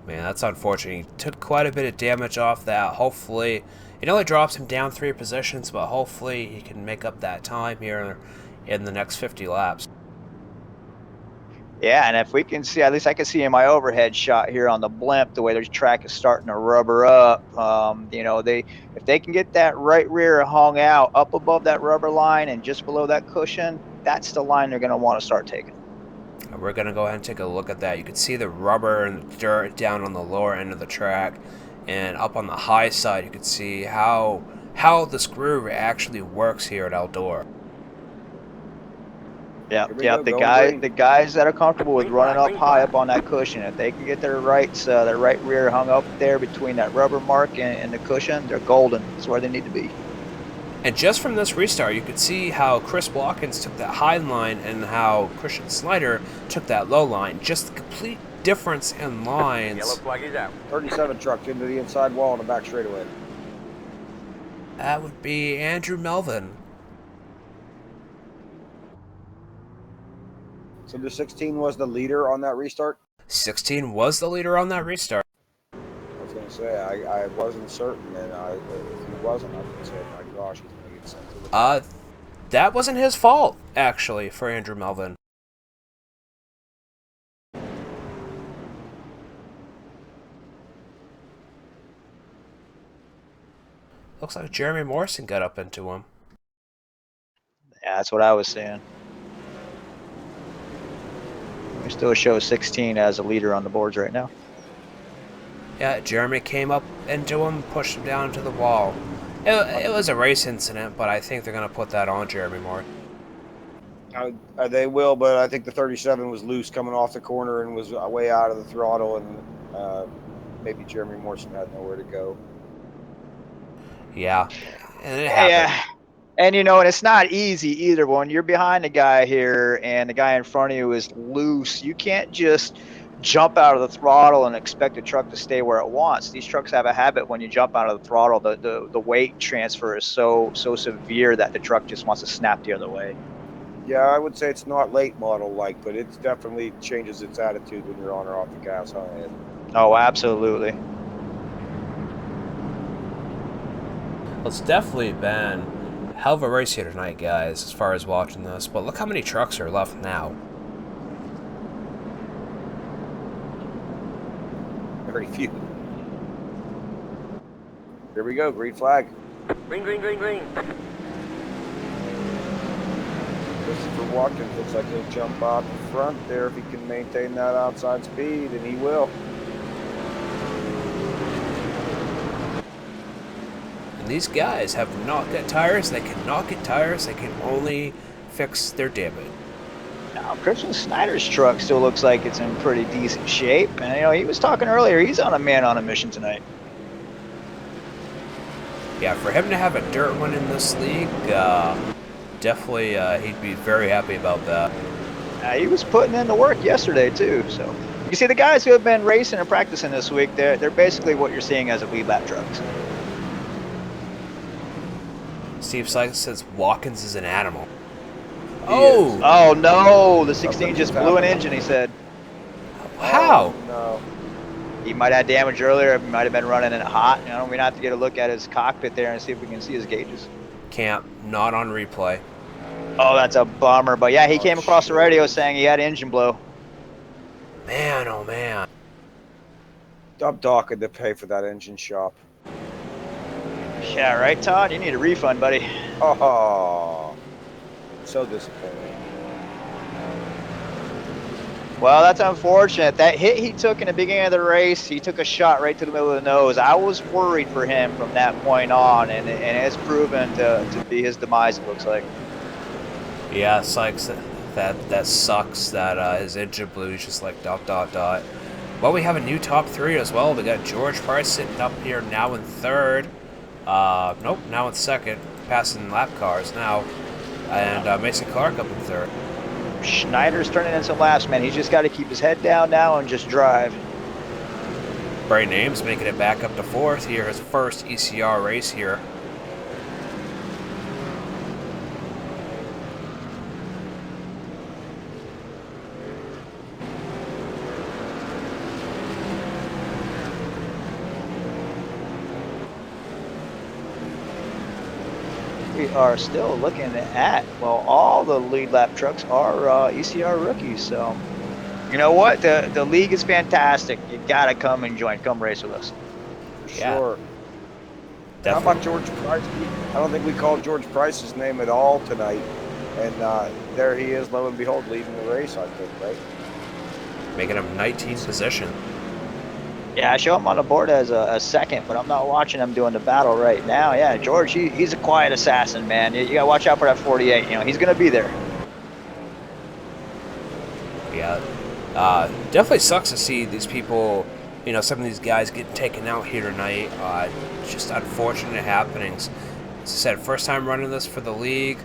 Man, that's unfortunate. He took quite a bit of damage off that. Hopefully, it only drops him down 3 positions, but hopefully he can make up that time here in the next 50 laps. Yeah, and if we can see, at least I can see in my overhead shot here on the blimp, the way the track is starting to rubber up. You know, if they can get that right rear hung out up above that rubber line and just below that cushion, that's the line they're going to want to start taking. And we're going to go ahead and take a look at that. You can see the rubber and the dirt down on the lower end of the track. And up on the high side, you can see how the screw actually works here at Eldora. Yeah, Here we yeah. go, The going green. guys that are comfortable with Green running flag, up green high flag. up on that cushion, if they can get their right rear hung up there between that rubber mark and the cushion, they're golden. That's where they need to be. And just from this restart, you could see how Chris Watkins took that high line and how Christian Snyder took that low line. Just the complete difference in Yellow lines. flag is out. 37 truck into the inside wall and the back straightaway. That would be Andrew Melvin. So the 16 was the leader on that restart. 16 was the leader on that restart. I was going to say I wasn't certain, and if he wasn't, I would say, my gosh, he's going to get sent to the. That wasn't his fault, actually, for Andrew Melvin. Looks like Jeremy Morrison got up into him. Yeah, that's what I was saying. We still show 16 as a leader on the boards right now. Yeah, Jeremy came up into him, pushed him down to the wall. It was a race incident, but I think they're going to put that on Jeremy Moore. They will, but I think the 37 was loose coming off the corner and was way out of the throttle, and maybe Jeremy Morrison had nowhere to go. Yeah, and it happened. Yeah. And and it's not easy either. When you're behind the guy here and the guy in front of you is loose, you can't just jump out of the throttle and expect the truck to stay where it wants. These trucks have a habit when you jump out of the throttle, the weight transfer is so severe that the truck just wants to snap the other way. Yeah, I would say it's not late model like, but it definitely changes its attitude when you're on or off the gas high end. Oh, absolutely. Well, it's definitely been a hell of a race here tonight, guys, as far as watching this. But look how many trucks are left now. Very few. Here we go, green flag. Green, green, green, green. Christopher Watkins looks like he'll jump out the front there if he can maintain that outside speed, and he will. And these guys have not got tires. They cannot get tires. They can only fix their damage. Now, Christian Snyder's truck still looks like it's in pretty decent shape. And, he was talking earlier, he's on a mission tonight. Yeah, for him to have a dirt one in this league, definitely he'd be very happy about that. He was putting in the work yesterday, too. So you see the guys who have been racing and practicing this week, they're basically what you're seeing as a lead lap trucks. Steve Sykes says Watkins is an animal. Oh no, the 16 just blew an engine, he said. How? Oh, no. He might have damage earlier, he might have been running it hot. We're going to have to get a look at his cockpit there and see if we can see his gauges. Can't. Not on replay. Oh, that's a bummer. But yeah, he came across the radio saying he had engine blow. Man, oh man. I'm docking to pay for that engine shop. Yeah, right, Todd? You need a refund, buddy. Oh, so disappointing. Well, that's unfortunate. That hit he took in the beginning of the race, he took a shot right to the middle of the nose. I was worried for him from that point on, and it's proven to be his demise, it looks like. Yeah, Sykes, that sucks that his engine blew. He's just like ... Well, we have a new top three as well. We got George Price sitting up here now in third. Nope, now in second, passing lap cars now. And Mason Clark up in third. Schneider's turning in some laps, man. He's just got to keep his head down now and just drive. Brian Ames making it back up to fourth here, his first ECR race here. We are still looking at, well, all the lead lap trucks are ECR rookies. So, you know what? The league is fantastic. You got to come and join. Come race with us. For Yeah. sure. Definitely. How about George Price? I don't think we called George Price's name at all tonight. And there he is, lo and behold, leading the race, I think, right? Making him 19th position. Yeah, I show him on the board as a second, but I'm not watching him doing the battle right now. Yeah, George, he's a quiet assassin, man. You got to watch out for that 48. He's going to be there. Definitely sucks to see these people, you know, some of these guys getting taken out here tonight. Just unfortunate happenings. As I said, first time running this for the league.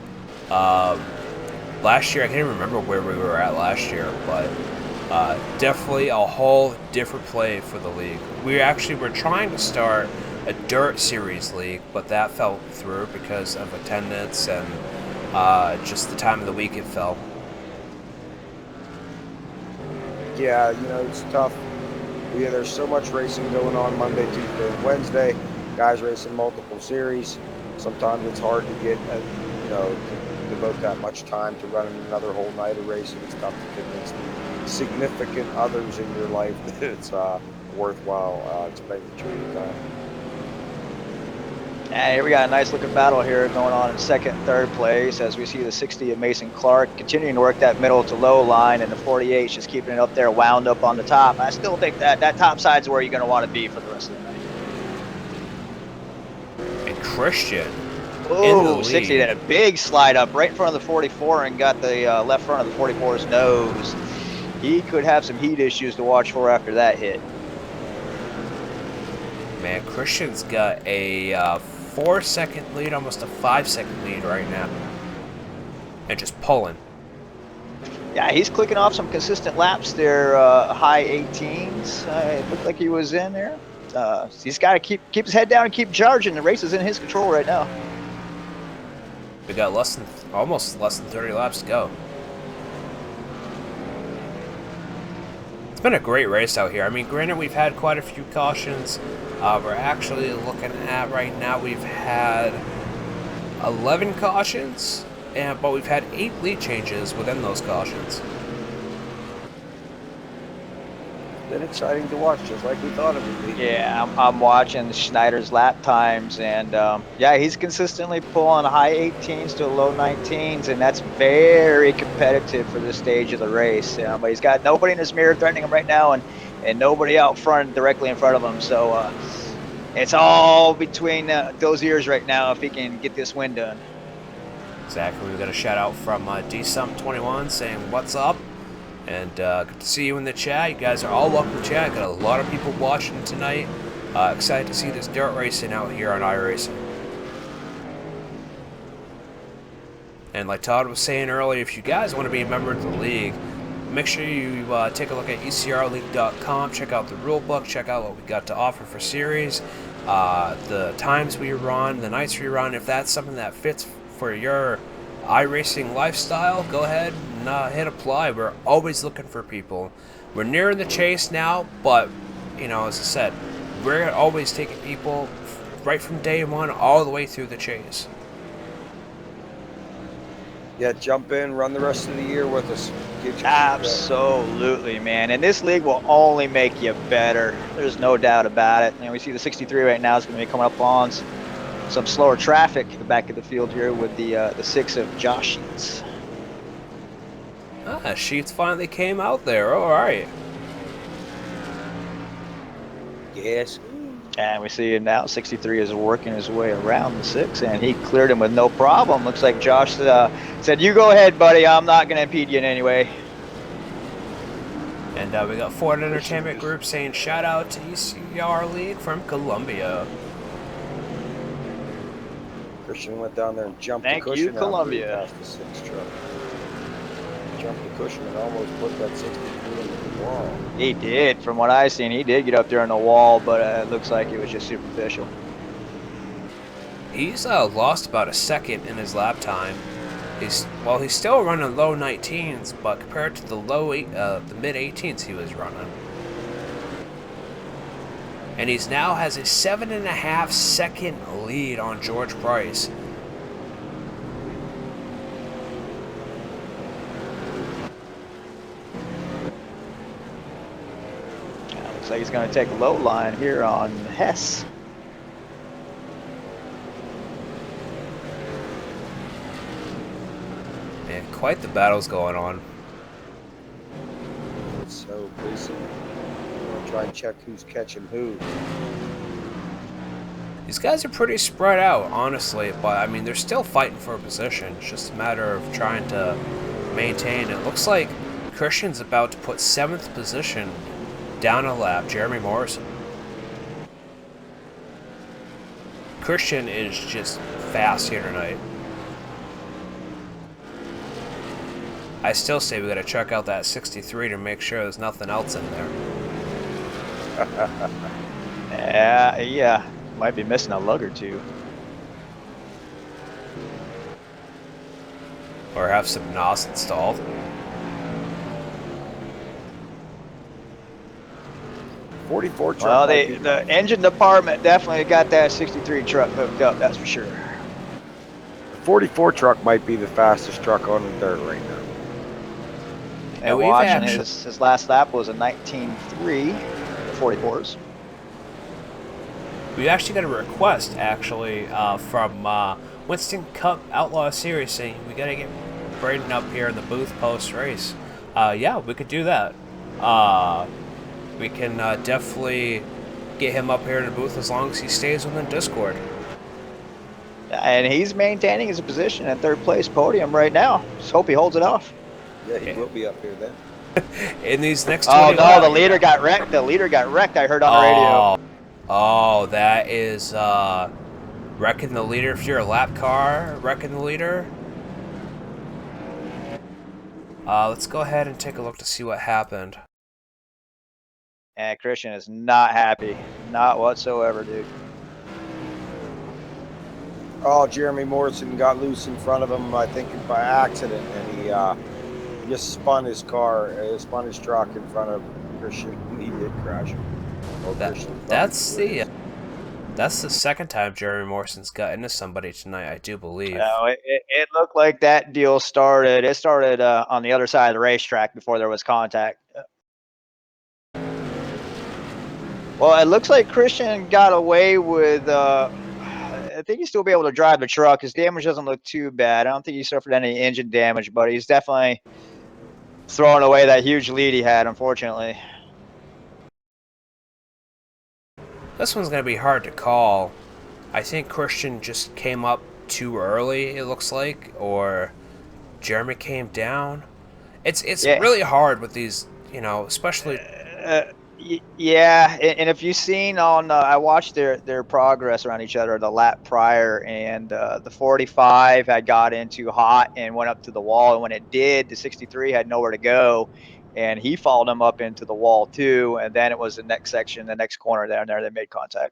Last year, I can't even remember where we were at last year, but definitely a whole different play for the league. We actually were trying to start a dirt series league, but that fell through because of attendance and just the time of the week it fell. Yeah, you know, it's tough. Yeah, there's so much racing going on Monday, Tuesday, and Wednesday. Guys racing multiple series. Sometimes it's hard to get, you know, to devote that much time to running another whole night of racing. It's tough to convince the significant others in your life that it's worthwhile expenditure of time. And here we got a nice looking battle here going on in second and third place as we see the 60 of Mason Clark continuing to work that middle to low line, and the 48 just keeping it up there wound up on the top. I still think that top side's where you're going to want to be for the rest of the night. And Christian. Oh, 60 did a big slide up right in front of the 44 and got the left front of the 44's nose. He could have some heat issues to watch for after that hit. Man, Christian's got a 4-second lead, almost a 5-second lead right now. And just pulling. Yeah, he's clicking off some consistent laps there, high 18s. It looked like he was in there. He's got to keep his head down and keep charging. The race is in his control right now. We got almost less than 30 laps to go. It's been a great race out here. I mean, granted, we've had quite a few cautions. We're actually looking at right now, we've had 11 cautions, but we've had 8 lead changes within those cautions. Been exciting to watch, just like we thought it would be. Yeah, I'm watching Schneider's lap times, and yeah, he's consistently pulling high 18s to low 19s, and that's very competitive for this stage of the race. But he's got nobody in his mirror threatening him right now, and nobody out front, directly in front of him. So it's all between those ears right now if he can get this win done. Exactly. We got a shout out from DSump21 saying, "What's up?" And good to see you in the chat. You guys are all welcome to chat. Got a lot of people watching tonight. Excited to see this dirt racing out here on iRacing. And like Todd was saying earlier, if you guys want to be a member of the league, make sure you take a look at ECRleague.com. Check out the rule book. Check out what we got to offer for series. The times we run, the nights we run. If that's something that fits for your iRacing lifestyle, go ahead and hit apply. We're always looking for people. We're nearing the chase now, but you know, as I said, we're always taking people right from day one all the way through the chase. Yeah, jump in, run the rest of the year with us. Absolutely, man. And this league will only make you better. There's no doubt about it. And we see the 63 right now is going to be coming up on some slower traffic at the back of the field here with the 6 of Josh Sheets. Sheets finally came out there. All right. Yes. And we see him now. 63 is working his way around the 6, and he cleared him with no problem. Looks like Josh said, "You go ahead, buddy. I'm not going to impede you in any way." And we got Ford Entertainment Group saying, "Shout out to ECR League from Columbia." Christian went down there and jumped Thank the cushion. you, Columbia. Past the 6 truck. Jumped the cushion and almost put that 63 into the wall. He did. From what I've seen, he did get up there on the wall, but it looks like it was just superficial. He's lost about a second in his lap time. He's still running low 19s, but compared to the the mid 18s he was running. And he's now has a 7.5 second lead on George Price. Looks like he's going to take a low line here on Hess. Man, quite the battle's going on. It's so busy. I'm going to try and check who's catching who. These guys are pretty spread out, honestly, but I mean, they're still fighting for a position. It's just a matter of trying to maintain. It looks like Christian's about to put 7th position down a lap, Jeremy Morrison. Christian is just fast here tonight. I still say we gotta check out that 63 to make sure there's nothing else in there. Yeah, might be missing a lug or two. Or have some NOS installed. '44 truck. Well, the engine department definitely got that 63 truck hooked up, that's for sure. The 44 truck might be the fastest truck on the dirt right now. And we've watching actually- his last lap was a 19.3, the 44s. We actually got a request, actually, from Winston Cup Outlaw Series saying we gotta get Braden up here in the booth post-race. Yeah, we could do that. We can definitely get him up here in the booth as long as he stays within Discord. And he's maintaining his position at 3rd place podium right now. Just hope he holds it off. Yeah, he will be up here then. In these next Oh 20 no, laps- the leader got wrecked. The leader got wrecked, I heard on the radio. Oh, that is wrecking the leader. If you're a lap car, wrecking the leader. Let's go ahead and take a look to see what happened. And Christian is not happy. Not whatsoever, dude. Oh, Jeremy Morrison got loose in front of him, I think by accident, and he just spun his car, spun his truck in front of Christian, and he did crash him. Well, That's the second time Jeremy Morrison's got into somebody tonight, I do believe. No, it looked like that deal started. It started on the other side of the racetrack before there was contact. Well, it looks like Christian got away with. I think he'll still be able to drive the truck. His damage doesn't look too bad. I don't think he suffered any engine damage, but he's definitely throwing away that huge lead he had, unfortunately. This one's going to be hard to call. I think Christian just came up too early, it looks like, or Jeremy came down. It's Yeah. really hard with these, you know, especially... Yeah, and if you've seen on, I watched their progress around each other the lap prior, and the 45 had got into hot and went up to the wall, and when it did, the 63 had nowhere to go, and he followed him up into the wall too, and then it was the next section, the next corner down there, they made contact.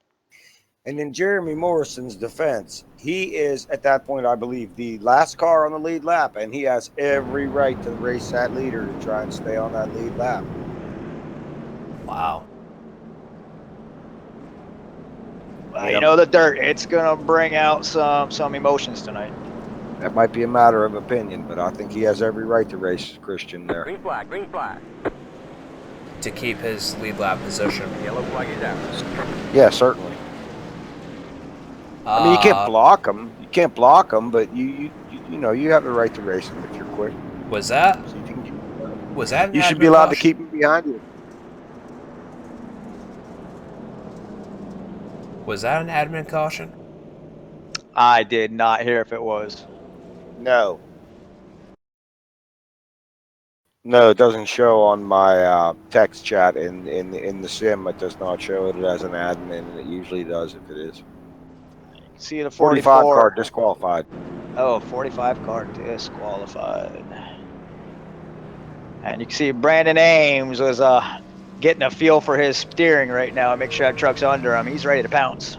And in Jeremy Morrison's defense, he is, at that point, I believe, the last car on the lead lap, and he has every right to race that leader to try and stay on that lead lap. Wow. You know, the dirt, it's going to bring out some emotions tonight. That might be a matter of opinion, but I think he has every right to race Christian there. Green flag, green flag. To keep his lead lap position. Yellow flag is out. Yeah, certainly. I mean, you can't block him. You can't block him, but you know, you have the right to race him if you're quick. Was that? So you can keep Was that? you should be allowed to keep him behind you. Was that an admin caution? I did not hear if it was. No. No, it doesn't show on my text chat in the sim. It does not show it as an admin, and it usually does if it is. See the 45 44. car disqualified. Oh, 45 car disqualified. And you can see Brandon Ames was getting a feel for his steering right now and make sure that truck's under him. He's ready to pounce.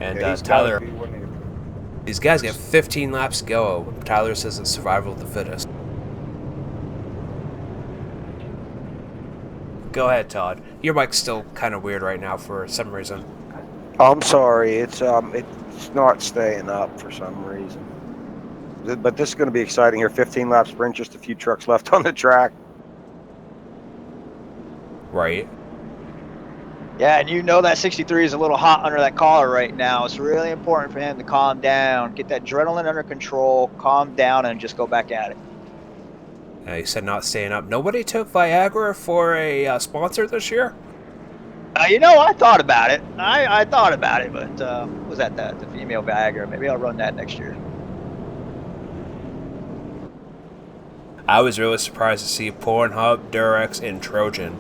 And Yeah, he's Tyler, gotta be winning. these guys got 15 laps to go. Tyler says it's survival of the fittest. Go ahead, Todd. Your mic's still kind of weird right now for some reason. I'm sorry, it's not staying up for some reason. But this is going to be exciting here. 15 lap sprint, just a few trucks left on the track. Right. Yeah, and you know that 63 is a little hot under that collar right now. It's really important for him to calm down, get that adrenaline under control, calm down, and just go back at it. You said not staying up. Nobody took Viagra for a sponsor this year? You know, I thought about it. I thought about it, but was that the female Viagra? Maybe I'll run that next year. I was really surprised to see Pornhub, Durex, and Trojan.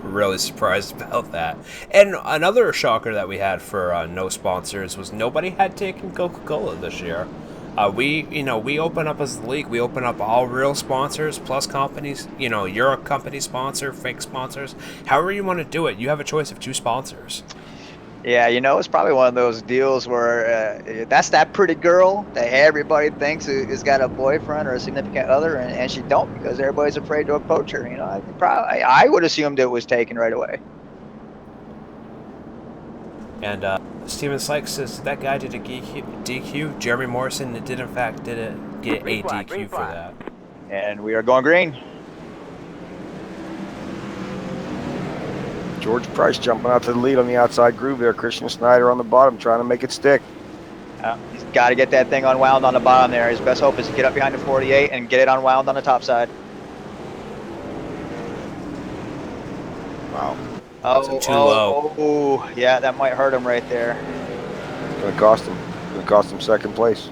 Really surprised about that. And another shocker that we had for no sponsors was nobody had taken Coca-Cola this year. We open up as the league. We open up all real sponsors plus companies. You're a company sponsor, fake sponsors. However you want to do it, you have a choice of 2 sponsors. Yeah, it's probably one of those deals where that's that pretty girl that everybody thinks has got a boyfriend or a significant other, and she don't because everybody's afraid to approach her. I would assumed it was taken right away. And Steven Sykes says that guy did a DQ. Jeremy Morrison did in fact get a DQ for that. And we are going green. George Price jumping out to the lead on the outside groove there. Christian Snyder on the bottom trying to make it stick. He's got to get that thing unwound on the bottom there. His best hope is to get up behind the 48 and get it unwound on the top side. Wow. Too low. Oh, yeah, that might hurt him right there. It's going to cost him. Going to cost him second place.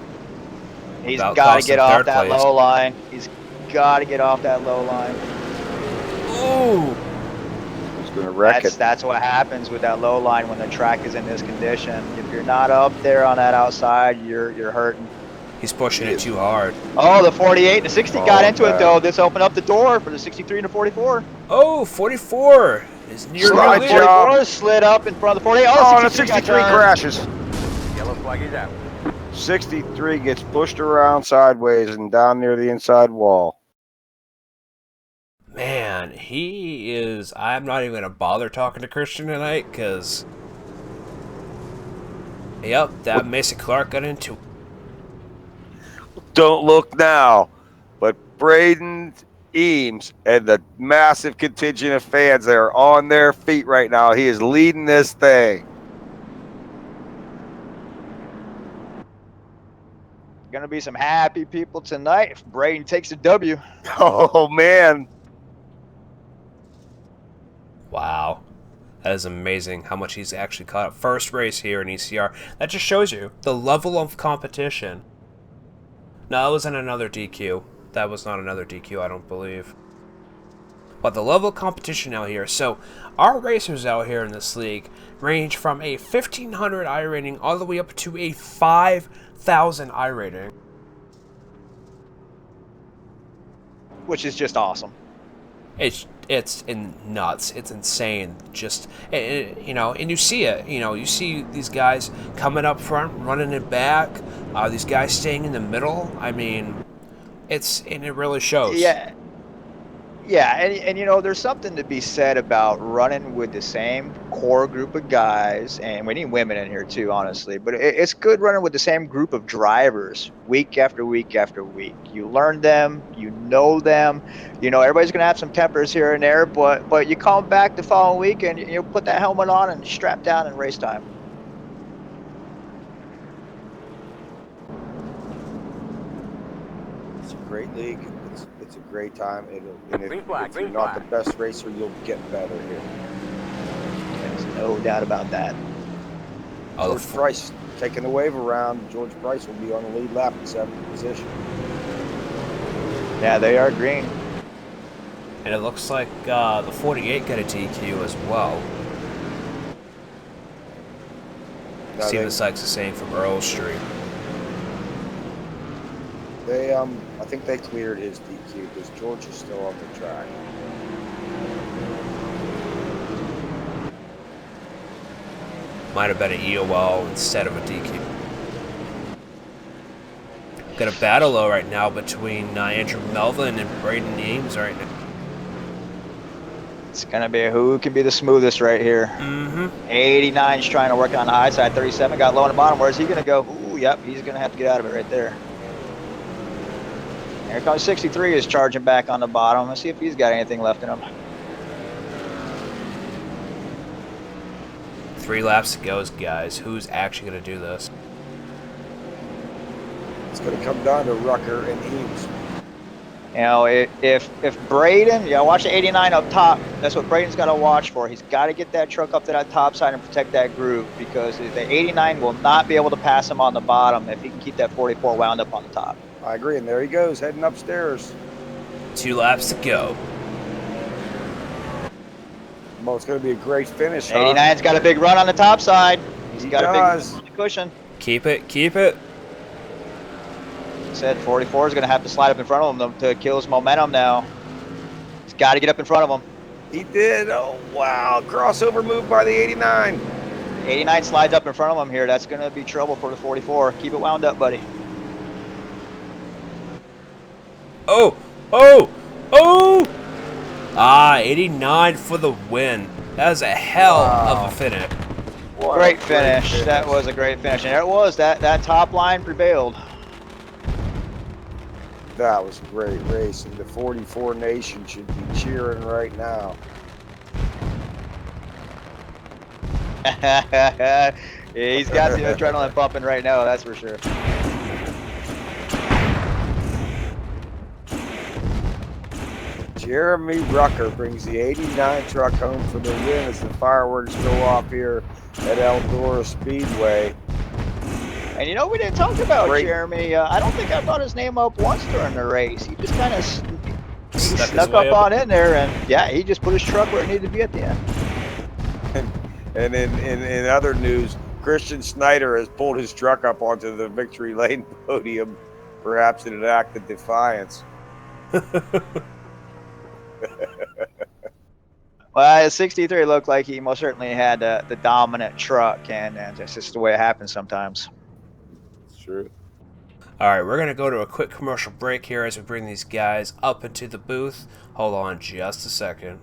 He's got to get off that low line. He's got to get off that low line. Ooh. Going to wreck it. That's what happens with that low line when the track is in this condition. If you're not up there on that outside, you're hurting. He's pushing it too hard. Oh, the 48 and the 60 got into it though. This opened up the door for the 63 and the 44. Oh, 44 is near the Slide lead. job. 44 slid up in front of the 48. Oh, the 63 crashes. Yellow flag is out. 63 gets pushed around sideways and down near the inside wall. Man, he is... I'm not even going to bother talking to Christian tonight, because... Yep, that Mason Clark got into... Don't look now, but Braden Eames and the massive contingent of fans that are on their feet right now, he is leading this thing. Gonna be some happy people tonight if Braden takes a W. Oh, man. Wow. That is amazing how much he's actually caught up. First race here in ECR. That just shows you the level of competition. No, that wasn't another DQ. That was not another DQ, I don't believe. But the level of competition out here. So, our racers out here in this league range from a 1,500 I rating all the way up to a 5,000 I rating. Which is just awesome. It's nuts. It's insane. Just and you see it. You see these guys coming up front, running it back. These guys staying in the middle. I mean, it really shows. Yeah. Yeah, and there's something to be said about running with the same core group of guys, and we need women in here too, honestly. But it's good running with the same group of drivers week after week after week. You learn them, you know them. Everybody's gonna have some tempers here and there, but you come back the following week and you put that helmet on and strap down and race time. It's a great league. It's a great time. If you're green not flag. the best racer, you'll get better here. There's no doubt about that. Oh, George Price taking the wave around. George Price will be on the lead lap in 7th position. Yeah, they are green. and it looks like the 48 got a DQ as well. No, Steven Sykes is saying from Earl Street. I think they cleared his DQ because George is still on the track. Might have been an EOL instead of a DQ. Got a battle though right now between Andrew Melvin and Braden Eames right now. It's going to be who can be the smoothest right here. 89's trying to work on the high side. 37 got low on the bottom. Where's he going to go? Ooh, yep, he's going to have to get out of it right there. Here comes 63 is charging back on the bottom. Let's see if he's got anything left in him. 3 laps to go, guys. Who's actually going to do this? It's going to come down to Rucker and Eames. You know, if Braden, watch the 89 up top. That's what Braden's got to watch for. He's got to get that truck up to that top side and protect that groove, because the 89 will not be able to pass him on the bottom if he can keep that 44 wound up on the top. I agree, and there he goes, heading upstairs. 2 laps to go. Well, it's going to be a great finish, huh? 89's got a big run on the top side. He's got a big run on the cushion. Keep it, keep it. Said 44 is going to have to slide up in front of him to kill his momentum now. He's got to get up in front of him. He did. Oh, wow. Crossover move by the 89. 89 slides up in front of him here. That's going to be trouble for the 44. Keep it wound up, buddy. Oh, oh, oh! Ah, 89 for the win. That was a hell of a finish. Great finish. That was a great finish. And there it was. That top line prevailed. That was a great race, and the 44 Nation should be cheering right now. Yeah, he's got the adrenaline pumping right now, that's for sure. Jeremy Rucker brings the 89 truck home for the win as the fireworks go off here at Eldora Speedway. And we didn't talk about Jeremy. I don't think I brought his name up once during the race. He just kind of snuck up on in there, and yeah, he just put his truck where it needed to be at the end. And in other news, Christian Snyder has pulled his truck up onto the victory lane podium, perhaps in an act of defiance. Well, 63 looked like he most certainly had the dominant truck, and that's just the way it happens sometimes. It's true. All right, we're going to go to a quick commercial break here as we bring these guys up into the booth. Hold on just a second.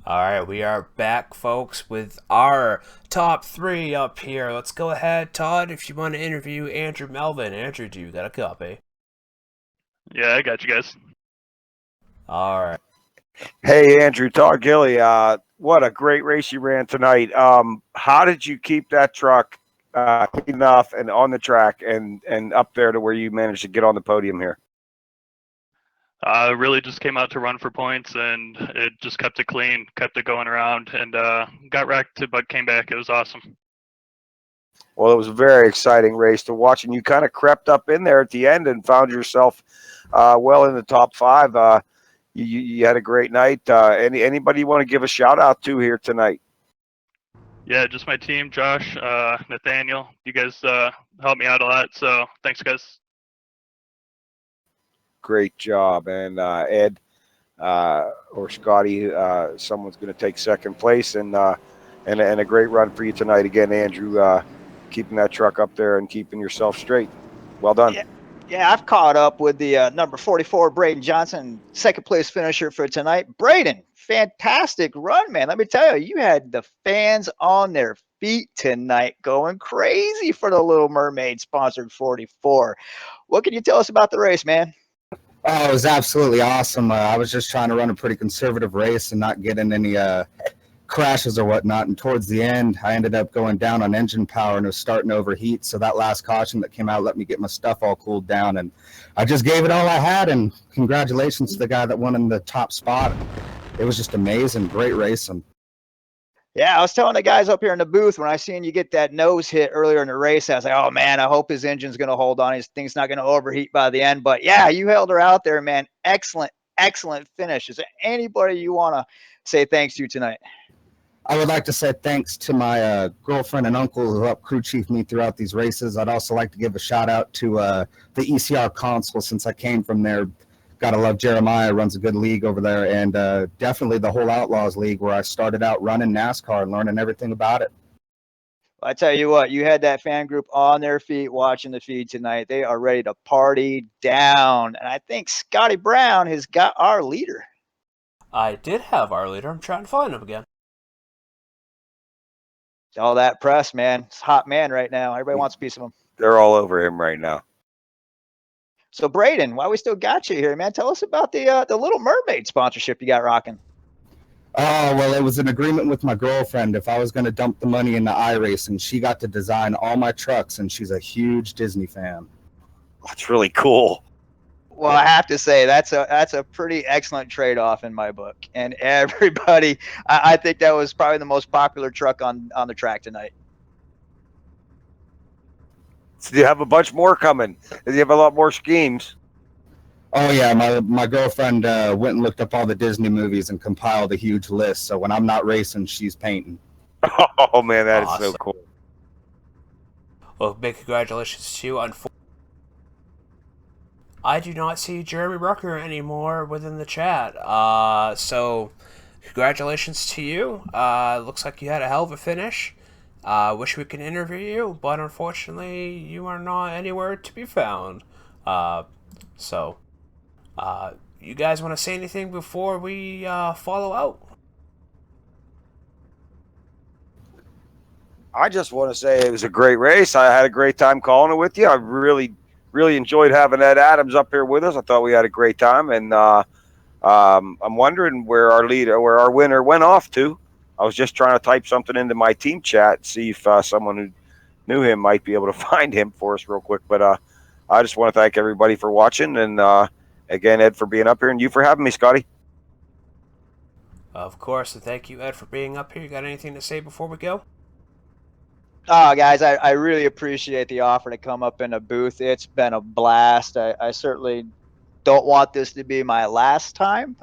Alright, we are back, folks, with our top 3 up here. Let's go ahead, Todd, if you want to interview Andrew Melvin. Andrew, do you got a copy? Yeah, I got you guys. Alright. Hey, Andrew, Todd Gilly, what a great race you ran tonight. How did you keep that truck clean enough and on the track and up there to where you managed to get on the podium here? Really just came out to run for points, and it just kept it clean, kept it going around, and got wrecked, but came back. It was awesome. Well, it was a very exciting race to watch, and you kind of crept up in there at the end and found yourself well in the top 5. You had a great night. Anybody you want to give a shout out to here tonight? Yeah, just my team, Josh, Nathaniel. You guys helped me out a lot, so thanks, guys. Great job. And Ed or Scotty, someone's going to take second place, and a great run for you tonight. Again, Andrew, keeping that truck up there and keeping yourself straight. Well done. Yeah, I've caught up with the number 44, Braden Johnson, second place finisher for tonight. Braden, fantastic run, man. Let me tell you, you had the fans on their feet tonight going crazy for the Little Mermaid sponsored 44. What can you tell us about the race, man? Oh, it was absolutely awesome. I was just trying to run a pretty conservative race and not get in any crashes or whatnot. And towards the end, I ended up going down on engine power and it was starting to overheat. So that last caution that came out let me get my stuff all cooled down. And I just gave it all I had. And congratulations to the guy that won in the top spot. It was just amazing. Great racing. Yeah, I was telling the guys up here in the booth when I seen you get that nose hit earlier in the race, I was like, oh, man, I hope his engine's going to hold on. His thing's not going to overheat by the end. But, yeah, you held her out there, man. Excellent, excellent finish. Is there anybody you want to say thanks to tonight? I would like to say thanks to my girlfriend and uncle who helped crew chief me throughout these races. I'd also like to give a shout out to the ECR console since I came from there. Gotta love Jeremiah, runs a good league over there, and definitely the whole Outlaws League where I started out running NASCAR and learning everything about it. I tell you what, you had that fan group on their feet watching the feed tonight. They are ready to party down. And I think Scotty Brown has got our leader. I did have our leader. I'm trying to find him again. All that press, man. It's a hot man right now. Everybody wants a piece of him. They're all over him right now. So, Braden, while we still got you here, man, tell us about the Little Mermaid sponsorship you got rocking. Oh, well, it was an agreement with my girlfriend. If I was going to dump the money into iRacing, she got to design all my trucks, and she's a huge Disney fan. That's really cool. Well, I have to say that's a pretty excellent trade-off in my book. And everybody, I think that was probably the most popular truck on the track tonight. So you have a bunch more coming. You have a lot more schemes. Oh, yeah, my girlfriend went and looked up all the Disney movies and compiled a huge list. So when I'm not racing, she's painting. Oh, man, that is so cool. Well, big congratulations to you. I do not see Jeremy Rucker anymore within the chat. So congratulations to you. Looks like you had a hell of a finish. Wish we could interview you, but unfortunately you are not anywhere to be found. You guys want to say anything before we follow out? I just want to say it was a great race. I had a great time calling it with you. I really enjoyed having Ed Adams up here with us. I thought we had a great time, and I'm wondering where our winner went off to. I was just trying to type something into my team chat, see if someone who knew him might be able to find him for us real quick. But I just want to thank everybody for watching, and again, Ed, for being up here, and you for having me, Scotty. Of course, and thank you, Ed, for being up here. You got anything to say before we go? Oh, guys, I really appreciate the offer to come up in a booth. It's been a blast. I certainly don't want this to be my last time.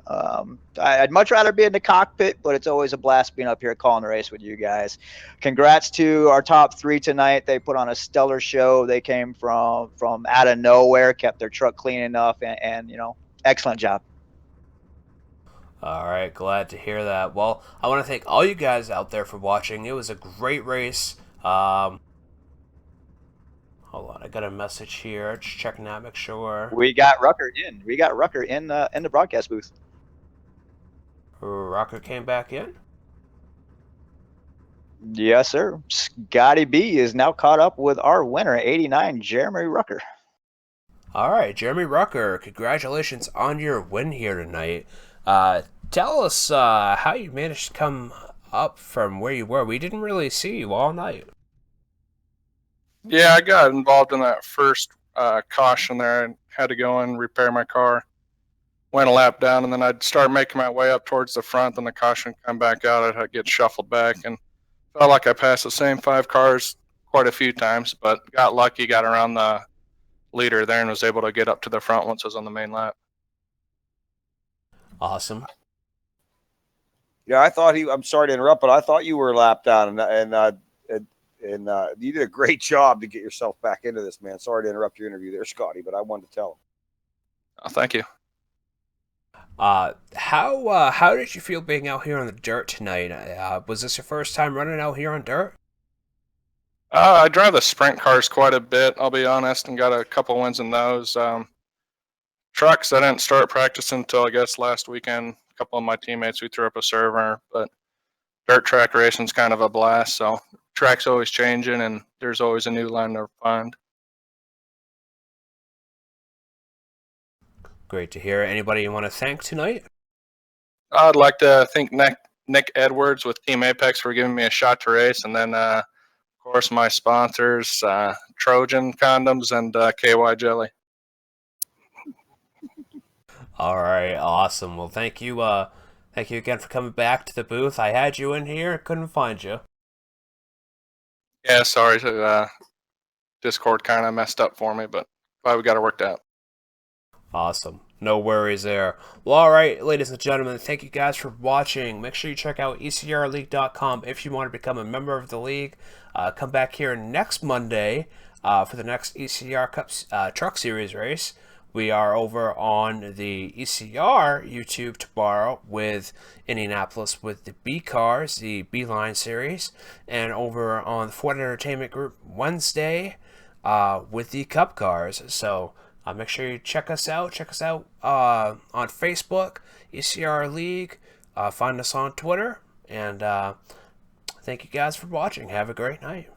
I'd much rather be in the cockpit, but it's always a blast being up here calling the race with you guys. Congrats to our top three tonight. They put on a stellar show. They came from out of nowhere, kept their truck clean enough, and excellent job. All right, glad to hear that. Well, I want to thank all you guys out there for watching. It was a great race. Hold on, I got a message here. Just checking that, make sure. We got Rucker in. We got Rucker in the broadcast booth. Rucker came back in? Yes, sir. Scotty B is now caught up with our winner, 89, Jeremy Rucker. All right, Jeremy Rucker, congratulations on your win here tonight. Tell us how you managed to come up from where you were. We didn't really see you all night. Yeah, I got involved in that first caution there and had to go and repair my car. Went a lap down, and then I'd start making my way up towards the front. Then the caution come back out. I'd get shuffled back, and felt like I passed the same 5 cars quite a few times, but got lucky, got around the leader there, and was able to get up to the front once I was on the main lap. Awesome. Yeah, I thought I'm sorry to interrupt, but I thought you were lapped down, and you did a great job to get yourself back into this, man. Sorry to interrupt your interview there, Scotty, but I wanted to tell him. Oh, thank you. How did you feel being out here on the dirt tonight? Was this your first time running out here on dirt? I drive the sprint cars quite a bit, I'll be honest, and got a couple wins in those. Trucks, I didn't start practicing until I guess last weekend. A couple of my teammates, we threw up a server, but dirt track racing's kind of a blast, so track's always changing, and there's always a new line to find. Great to hear. Anybody you want to thank tonight? I'd like to thank Nick Edwards with Team Apex for giving me a shot to race, and then, of course, my sponsors, Trojan Condoms and KY Jelly. All right, awesome. Well, thank you again for coming back to the booth. I had you in here, couldn't find you. Yeah, sorry, Discord kind of messed up for me, but glad we got it worked out. Awesome. No worries there. Well, all right, ladies and gentlemen, thank you guys for watching. Make sure you check out ecrleague.com if you want to become a member of the league. Come back here next Monday for the next ECR Cup Truck Series race. We are over on the ECR YouTube tomorrow with Indianapolis with the B cars, the B line series, and over on the Ford Entertainment Group Wednesday with the Cup cars. So make sure you check us out. Check us out on Facebook, ECR League. Find us on Twitter. And thank you guys for watching. Have a great night.